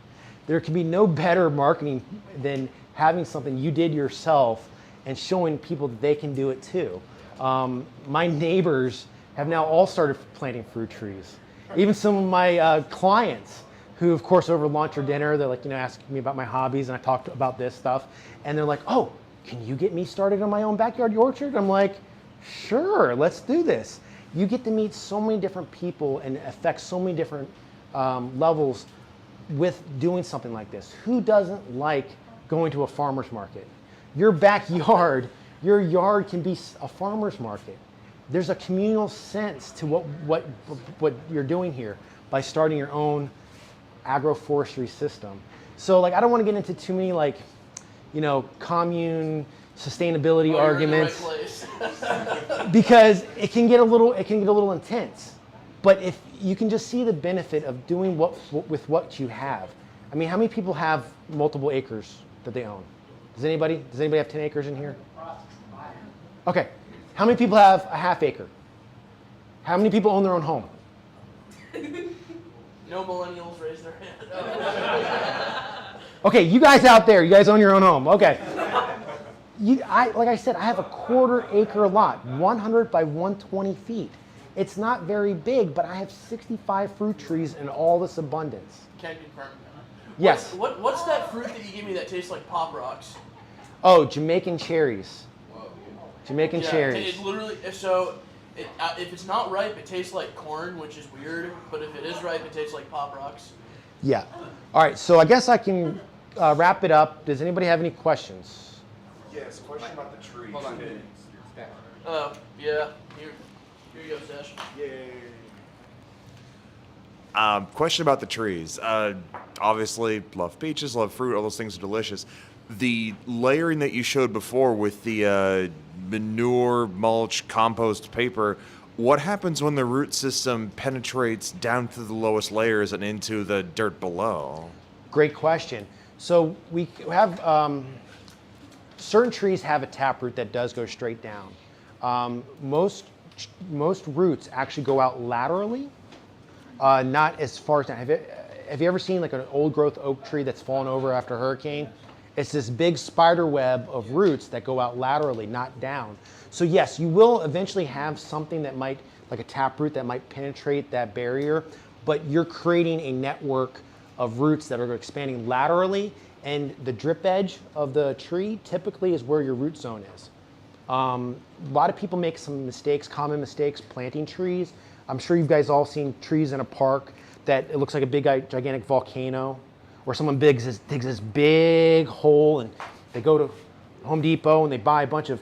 There can be no better marketing than having something you did yourself and showing people that they can do it too. My neighbors have now all started planting fruit trees. Even some of my clients who, of course, over lunch or dinner, they're like, asking me about my hobbies, and I talked about this stuff, and they're like, "Oh, can you get me started on my own backyard orchard?" I'm like, "Sure, let's do this." You get to meet so many different people and affect so many different levels with doing something like this. Who doesn't like going to a farmer's market? Your backyard, your yard can be a farmer's market. There's a communal sense to what you're doing here by starting your own agroforestry system. So I don't want to get into too many commune sustainability Oh, arguments you're in the right place. because it can get a little intense. But if you can just see the benefit of doing with what you have. I mean, how many people have multiple acres that they own? Does anybody have 10 acres in here? Okay. How many people have a half acre? How many people own their own home? No millennials raise their hand. Okay, you guys out there, you guys own your own home. Okay. Like I said, I have a 1/4 acre lot, 100 by 120 feet. It's not very big, but I have 65 fruit trees in all this abundance. Can confirm. Yes. What's that fruit that you give me that tastes like Pop Rocks? Oh, Jamaican cherries. Jamaican Yeah, cherries. it literally. So, if it's not ripe, it tastes like corn, which is weird. But if it is ripe, it tastes like Pop Rocks. Yeah. All right, so I guess I can wrap it up. Does anybody have any questions? Yes, question about the trees. Hold on. Yeah. Here you go, Sesh. Yay. Question about the trees. Obviously, love peaches, love fruit, all those things are delicious. The layering that you showed before with the manure, mulch, compost, paper, what happens when the root system penetrates down to the lowest layers and into the dirt below? Great question. So we have certain trees have a taproot that does go straight down. Most roots actually go out laterally, not as far as down. Have you ever seen an old growth oak tree that's fallen over after a hurricane? It's this big spider web of roots that go out laterally, not down. So yes, you will eventually have something that might, like a taproot that might penetrate that barrier, but you're creating a network of roots that are expanding laterally, and the drip edge of the tree typically is where your root zone is. A lot of people make some mistakes, common mistakes, planting trees. I'm sure you guys all seen trees in a park that it looks like a big, gigantic volcano, where someone digs this big hole, and they go to Home Depot and they buy a bunch of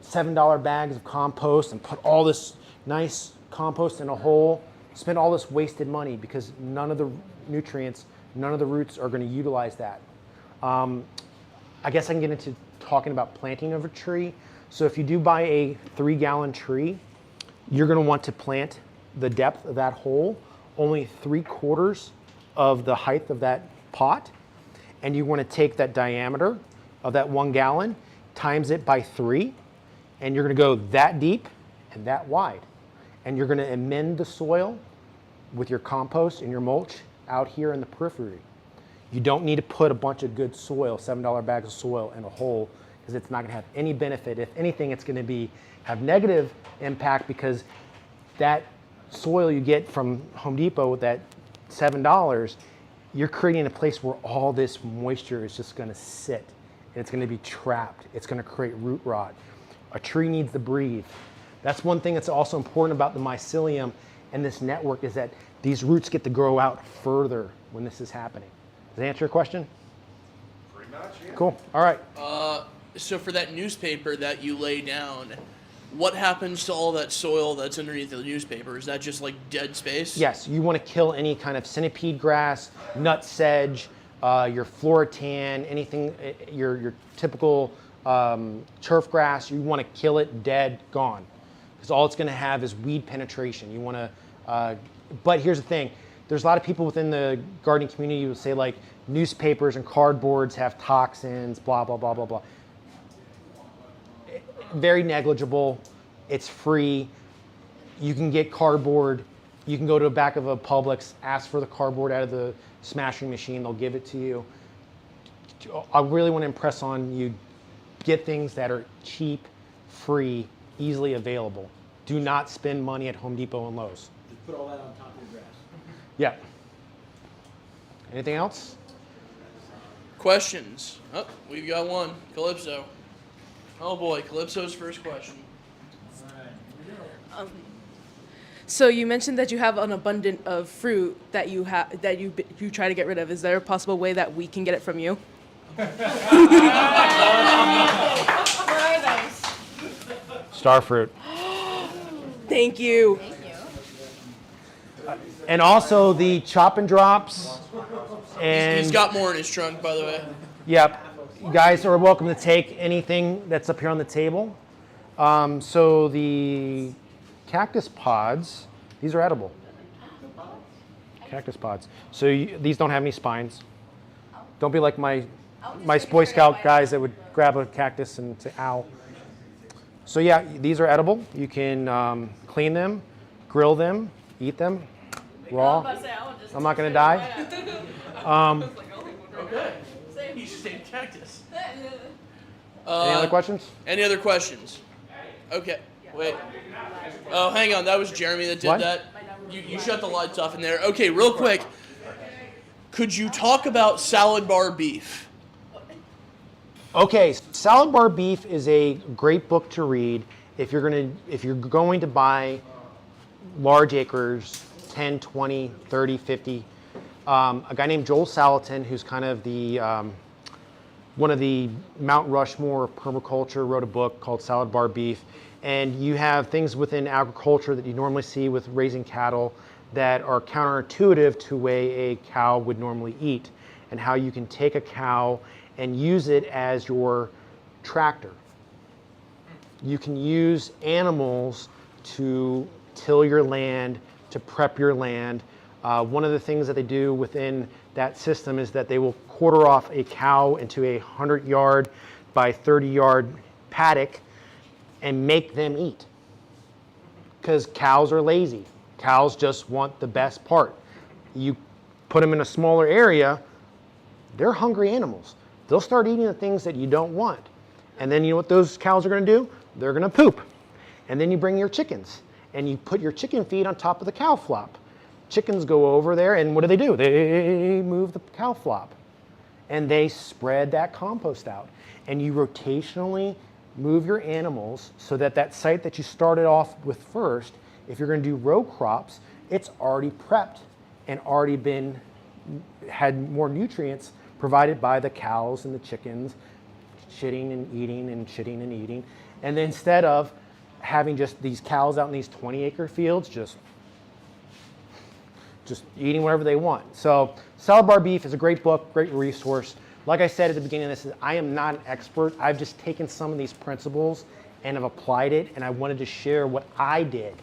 $7 bags of compost and put all this nice compost in a hole, spend all this wasted money because none of the nutrients, none of the roots are going to utilize that. I guess I can get into talking about planting of a tree. So if you do buy a 3-gallon tree, you're going to want to plant the depth of that hole only 3/4 of the height of that pot, and you want to take that diameter of that 1 gallon, times it by 3, and you're going to go that deep and that wide, and you're going to amend the soil with your compost and your mulch out here in the periphery. You don't need to put a bunch of good soil, $7 bags of soil in a hole, because it's not going to have any benefit. If anything, it's going to have negative impact, because that soil you get from Home Depot with that $7 you're creating a place where all this moisture is just going to sit. And it's going to be trapped. It's going to create root rot. A tree needs to breathe. That's one thing that's also important about the mycelium and this network is that these roots get to grow out further when this is happening. Does that answer your question? Pretty much, yeah. Cool. All right. So for that newspaper that you lay down, what happens to all that soil that's underneath the newspaper? Is that just like dead space? Yes, you want to kill any kind of centipede grass, nut sedge, your floratan, anything, your typical turf grass. You want to kill it dead, gone, because all it's going to have is weed penetration. You want to, but here's the thing: there's a lot of people within the gardening community who will say like newspapers and cardboards have toxins, blah blah blah blah blah. Very negligible. It's free. You can get cardboard. You can go to the back of a Publix, ask for the cardboard out of the smashing machine. They'll give it to you. I really want to impress on you, get things that are cheap, free, easily available. Do not spend money at Home Depot and Lowe's. Just put all that on top of your grass. Yeah. Anything else? Questions? Oh, we've got one. Calypso. Oh boy, Calypso's first question. So you mentioned that you have an abundance of fruit that you try to get rid of. Is there a possible way that we can get it from you? What are those? Starfruit. Thank you. And also the chop and drops. And He's got more in his trunk, by the way. yep. You guys are welcome to take anything that's up here on the table. So the cactus pods, these are edible. Cactus pods. So these don't have any spines. Don't be like my Boy Scout guys that would grab a cactus and say, ow. So yeah, these are edible. You can clean them, grill them, eat them raw. I'm not going to die. Okay. He just ate cactus. Any other questions? Any other questions? Okay. Wait. Oh, hang on. That was Jeremy that did What? that. You shut the lights off in there. Okay, real quick. Could you talk about salad bar beef? Okay, Salad Bar Beef is a great book to read if you're going to buy large acres, 10, 20, 30, 50. A guy named Joel Salatin, who's kind of the one of the Mount Rushmore of permaculture, wrote a book called Salad Bar Beef. And you have things within agriculture that you normally see with raising cattle that are counterintuitive to the way a cow would normally eat, and how you can take a cow and use it as your tractor. You can use animals to till your land, to prep your land. One of the things that they do within that system is that they will quarter off a cow into a 100-yard by 30-yard paddock and make them eat. Because cows are lazy. Cows just want the best part. You put them in a smaller area, they're hungry animals. They'll start eating the things that you don't want. And then you know what those cows are going to do? They're going to poop. And then you bring your chickens and you put your chicken feed on top of the cow flop. Chickens go over there and what do? They move the cow flop and they spread that compost out. And you rotationally move your animals so that that site that you started off with first, if you're going to do row crops, it's already prepped and already had more nutrients provided by the cows and the chickens shitting and eating and shitting and eating. And then instead of having just these cows out in these 20-acre fields just eating whatever they want. So Salad Bar Beef is a great book, great resource. Like I said at the beginning of this, I am not an expert. I've just taken some of these principles and have applied it, and I wanted to share what I did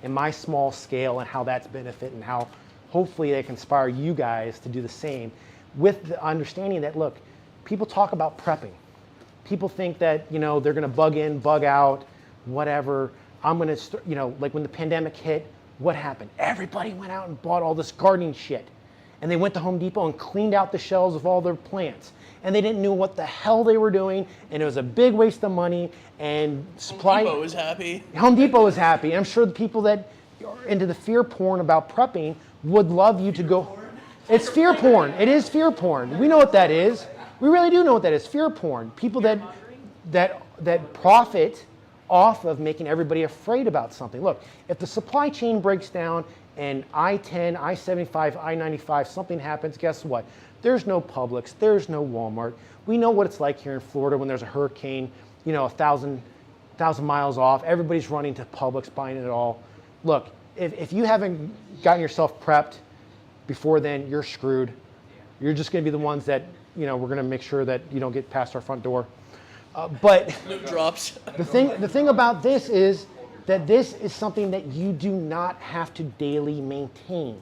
in my small scale and how that's benefited and how hopefully they can inspire you guys to do the same, with the understanding that, look, people talk about prepping. People think that, you know, they're gonna bug in, bug out, whatever. I'm gonna, like when the pandemic hit, what happened? Everybody went out and bought all this gardening shit. And they went to Home Depot and cleaned out the shelves of all their plants. And they didn't know what the hell they were doing, and it was a big waste of money and supply. Home Depot was happy. Home Depot was happy. I'm sure the people that are into the fear porn about prepping would love you to go. It's fear porn. It is fear porn. We know what that is. We really do know what that is. Fear porn. People that profit off of making everybody afraid about something. Look, if the supply chain breaks down and I-10, I-75, I-95, something happens, guess what? There's no Publix, there's no Walmart. We know what it's like here in Florida when there's a hurricane, 1,000 miles off. Everybody's running to Publix, buying it all. Look, if you haven't gotten yourself prepped before then, you're screwed. You're just going to be the ones that, we're going to make sure that you don't get past our front door. But Loot drops. the thing about this is that this is something that you do not have to daily maintain.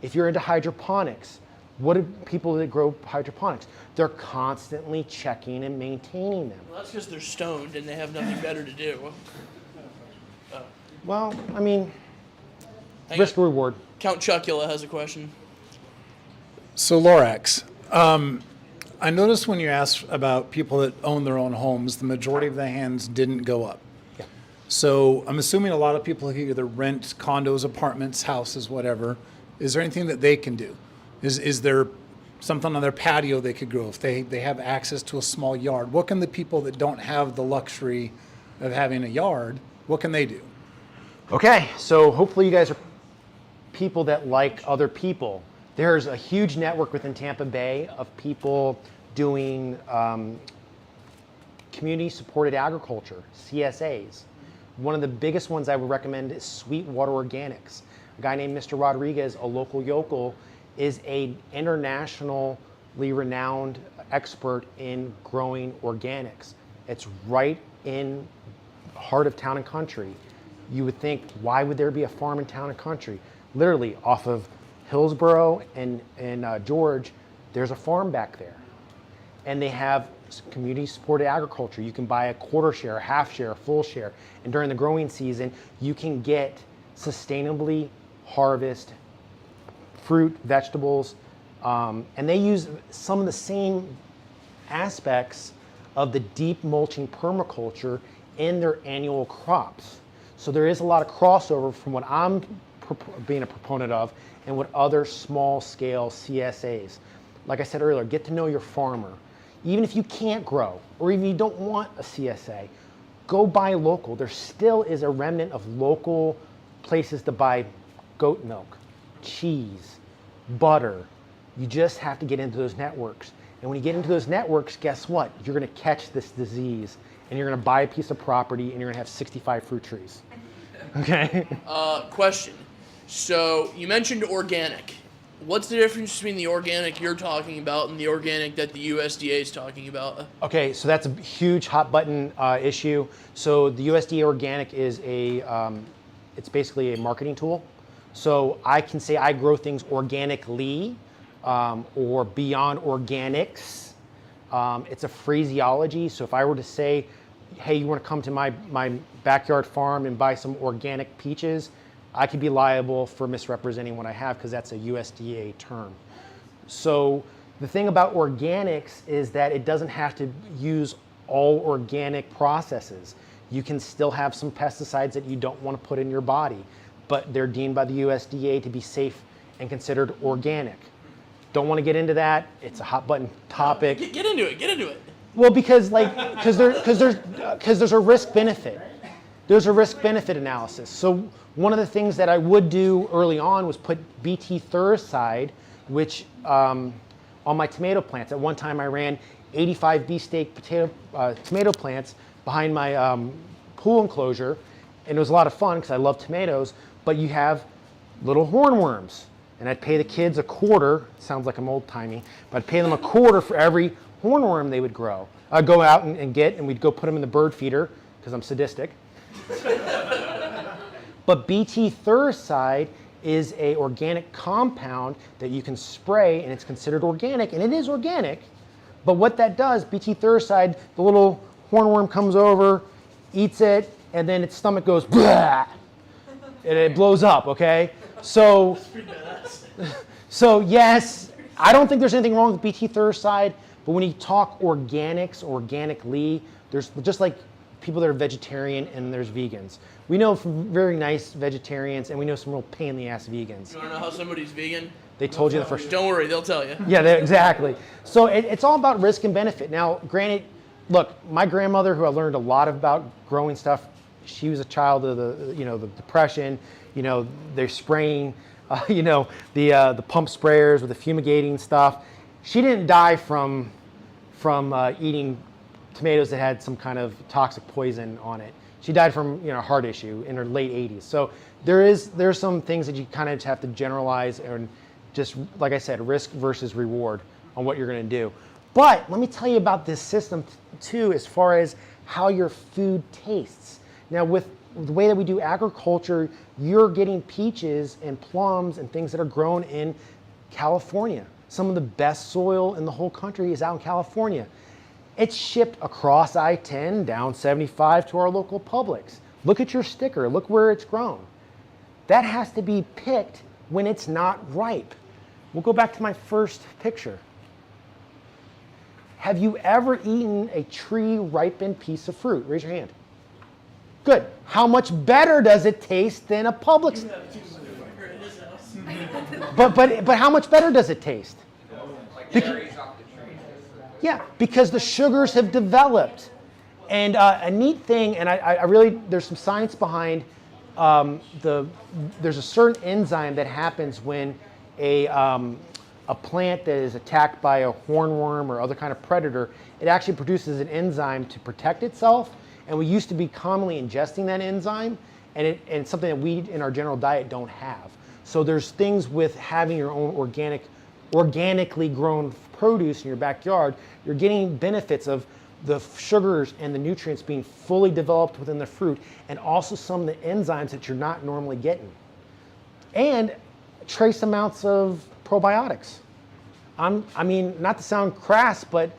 If you're into hydroponics, what do people that grow hydroponics? They're constantly checking and maintaining them. Well, that's because they're stoned and they have nothing better to do. Well, I mean, Hang risk on. reward. Count Chocula has a question. So Lorax, I noticed when you asked about people that own their own homes, the majority of the hands didn't go up. Yeah. So I'm assuming a lot of people who either rent condos, apartments, houses, whatever. Is there anything that they can do? Is there something on their patio they could grow if they have access to a small yard? What can the people that don't have the luxury of having a yard, what can they do? Okay, so hopefully you guys are people that like other people. There's a huge network within Tampa Bay of people doing community-supported agriculture, CSAs. One of the biggest ones I would recommend is Sweetwater Organics. A guy named Mr. Rodriguez, a local yokel, is an internationally renowned expert in growing organics. It's right in the heart of town and country. You would think, why would there be a farm in town and country? Literally, off of Hillsborough and George, there's a farm back there. And they have community-supported agriculture. You can buy a quarter share, a half share, a full share. And during the growing season, you can get sustainably harvest fruit, vegetables, and they use some of the same aspects of the deep mulching permaculture in their annual crops. So there is a lot of crossover from what I'm being a proponent of and what other small scale CSAs. Like I said earlier, get to know your farmer. Even if you can't grow, or even you don't want a CSA, go buy local. There still is a remnant of local places to buy goat milk, cheese, butter. You just have to get into those networks. And when you get into those networks, guess what? You're gonna catch this disease and you're gonna buy a piece of property and you're gonna have 65 fruit trees. Okay? Question. So you mentioned organic. What's the difference between the organic you're talking about and the organic that the USDA is talking about? Okay, so that's a huge hot button issue. So the USDA organic is it's basically a marketing tool. So I can say I grow things organically or beyond organics. It's a phraseology. So if I were to say, hey, you want to come to my backyard farm and buy some organic peaches, I could be liable for misrepresenting what I have because that's a USDA term. So the thing about organics is that it doesn't have to use all organic processes. You can still have some pesticides that you don't want to put in your body, but they're deemed by the USDA to be safe and considered organic. Don't want to get into that. It's a hot button topic. Get into it. Get into it. Well, because there's a risk benefit. There's a risk benefit analysis. So one of the things that I would do early on was put Bt thuricide, which on my tomato plants. At one time, I ran 85 beefsteak tomato plants behind my pool enclosure, and it was a lot of fun because I love tomatoes. But you have little hornworms, and I'd pay the kids a quarter. Sounds like I'm old timey, but I'd pay them a quarter for every hornworm they would grow. I'd go out and we'd go put them in the bird feeder because I'm sadistic. But Bt thuricide is a organic compound that you can spray, and it's considered organic, and it is organic. But what that does, Bt thuricide, the little hornworm comes over, eats it, and then its stomach goes blah, and it blows up. Okay, so yes, I don't think there's anything wrong with Bt thuricide, but when you talk organics, organically, there's just like people that are vegetarian and there's vegans. We know some very nice vegetarians and we know some real pain in the ass vegans. You want to know how somebody's vegan? They told you the first. Don't worry, they'll tell you. Yeah, exactly. So it's all about risk and benefit. Now, granted, look, my grandmother, who I learned a lot about growing stuff, she was a child of the Depression. They're spraying, the pump sprayers with the fumigating stuff. She didn't die from eating tomatoes that had some kind of toxic poison on it. She died from a heart issue in her late 80s. So there's some things that you kind of have to generalize and just, like I said, risk versus reward on what you're going to do. But let me tell you about this system too, as far as how your food tastes. Now, with the way that we do agriculture, you're getting peaches and plums and things that are grown in California. Some of the best soil in the whole country is out in California. It's shipped across I-10 down 75 to our local Publix. Look at your sticker. Look where it's grown. That has to be picked when it's not ripe. We'll go back to my first picture. Have you ever eaten a tree-ripened piece of fruit? Raise your hand. Good. How much better does it taste than a Publix? But how much better does it taste? Like cherries off the tree. Yeah, because the sugars have developed. And a neat thing, and I really, there's some science behind there's a certain enzyme that happens when a plant that is attacked by a hornworm or other kind of predator, it actually produces an enzyme to protect itself. And we used to be commonly ingesting that enzyme, and it's something that we in our general diet don't have. So there's things with having your own organically grown produce in your backyard. You're getting benefits of the sugars and the nutrients being fully developed within the fruit, and also some of the enzymes that you're not normally getting. And trace amounts of probiotics. I mean, not to sound crass, but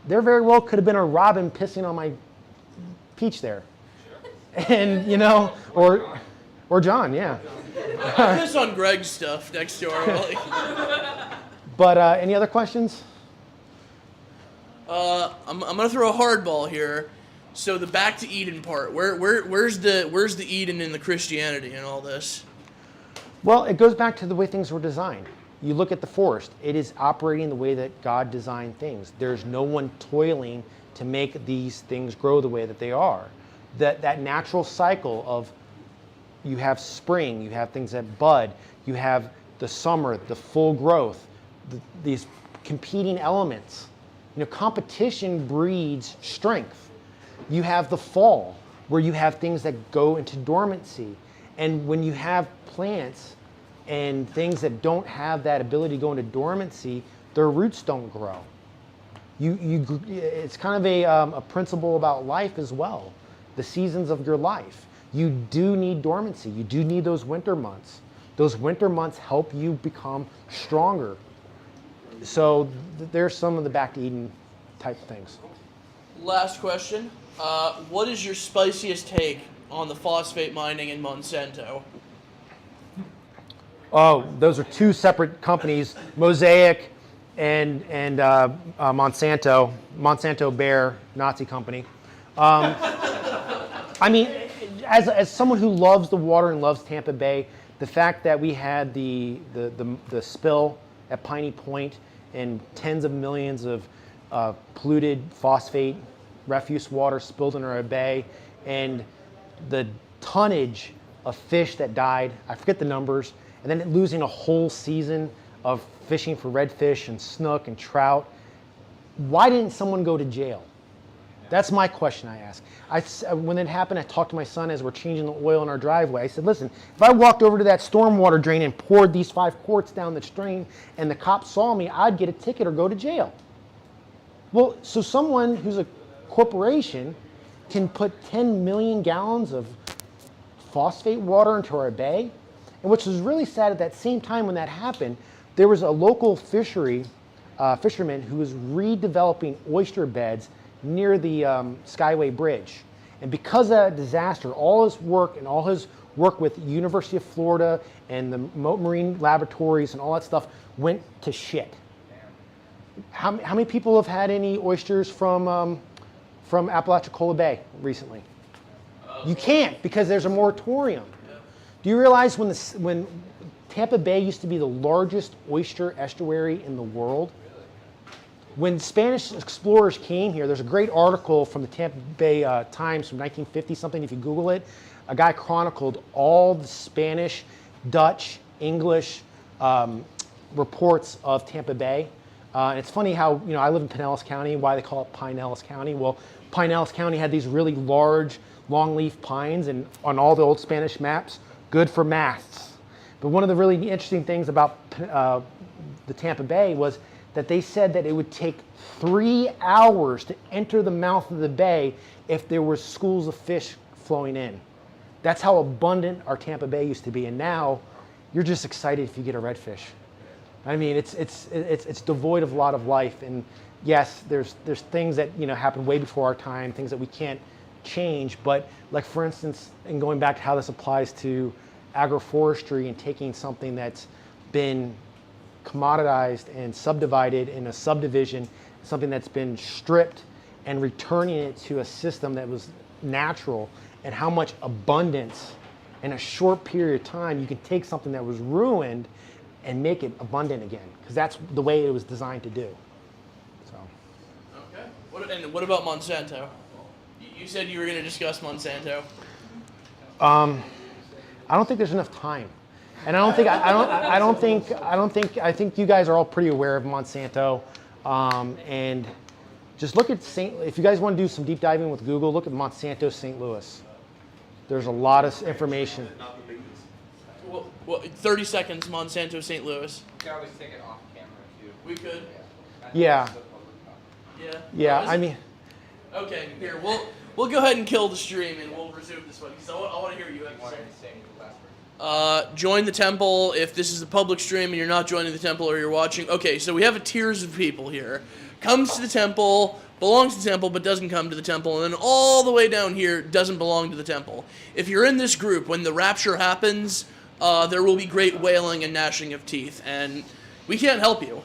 there very well could have been a robin pissing on my peach there. And, or John, yeah. I piss on Greg's stuff next to our Willie. But any other questions? I'm gonna throw a hardball here. So the back to Eden part, where's the Eden in the Christianity and all this? Well, it goes back to the way things were designed. You look at the forest; it is operating the way that God designed things. There's no one toiling to make these things grow the way that they are. That natural cycle of you have spring, you have things that bud, you have the summer, the full growth, these competing elements. Competition breeds strength. You have the fall, where you have things that go into dormancy. And when you have plants and things that don't have that ability to go into dormancy, their roots don't grow. It's kind of a principle about life as well. The seasons of your life. You do need dormancy. You do need those winter months. Those winter months help you become stronger. So there's some of the back to Eden type things. Last question. What is your spiciest take on the phosphate mining in Monsanto? Oh, those are two separate companies, Mosaic and Monsanto. Monsanto Bear, Nazi company. I mean, as someone who loves the water and loves Tampa Bay, the fact that we had the spill at Piney Point and tens of millions of polluted phosphate refuse water spilled in our bay, and the tonnage of fish that died, I forget the numbers, and then losing a whole season of fishing for redfish and snook and trout. Why didn't someone go to jail? That's my question I ask. When it happened, I talked to my son as we're changing the oil in our driveway. I said, listen, if I walked over to that stormwater drain and poured these 5 quarts down the drain and the cops saw me, I'd get a ticket or go to jail. Well, so someone who's a corporation can put 10 million gallons of phosphate water into our bay. And which was really sad, at that same time when that happened, there was a local fisherman who was redeveloping oyster beds near the Skyway Bridge. And because of that disaster, all his work with University of Florida and the marine laboratories and all that stuff went to shit. How many people have had any oysters from Apalachicola Bay recently? You can't, because there's a moratorium. Do you realize when Tampa Bay used to be the largest oyster estuary in the world. When Spanish explorers came here, there's a great article from the Tampa Bay Times from 1950 something, if you Google it. A guy chronicled all the Spanish, Dutch, English reports of Tampa Bay. And it's funny how, I live in Pinellas County, why they call it Pinellas County. Well, Pinellas County had these really large longleaf pines, and on all the old Spanish maps, good for masts. But one of the really interesting things about the Tampa Bay was that they said that it would take 3 hours to enter the mouth of the bay if there were schools of fish flowing in. That's how abundant our Tampa Bay used to be, and now you're just excited if you get a redfish. I mean, it's devoid of a lot of life, and yes, there's things that happened way before our time, things that we can't change. But like for instance, and going back to how this applies to agroforestry and taking something that's been commoditized and subdivided in a subdivision, something that's been stripped, and returning it to a system that was natural, and how much abundance in a short period of time you can take something that was ruined and make it abundant again, because that's the way it was designed to do. So. Okay. What about Monsanto? You said you were going to discuss Monsanto. I don't think there's enough time, and I think you guys are all pretty aware of Monsanto, and just look at if you guys want to do some deep diving with Google, look at Monsanto St. Louis. There's a lot of information. Well, 30 seconds, Monsanto St. Louis. We could always take it off camera too. We could. Yeah. Yeah. Yeah. Oh, I mean. Okay. Here, we'll go ahead and kill the stream, and we'll resume this one because I want to hear what you have to say. Join the temple if this is a public stream and you're not joining the temple or you're watching. Okay, so we have a tiers of people here. Comes to the temple, belongs to the temple, but doesn't come to the temple, and then all the way down here doesn't belong to the temple. If you're in this group, when the rapture happens, there will be great wailing and gnashing of teeth, and we can't help you.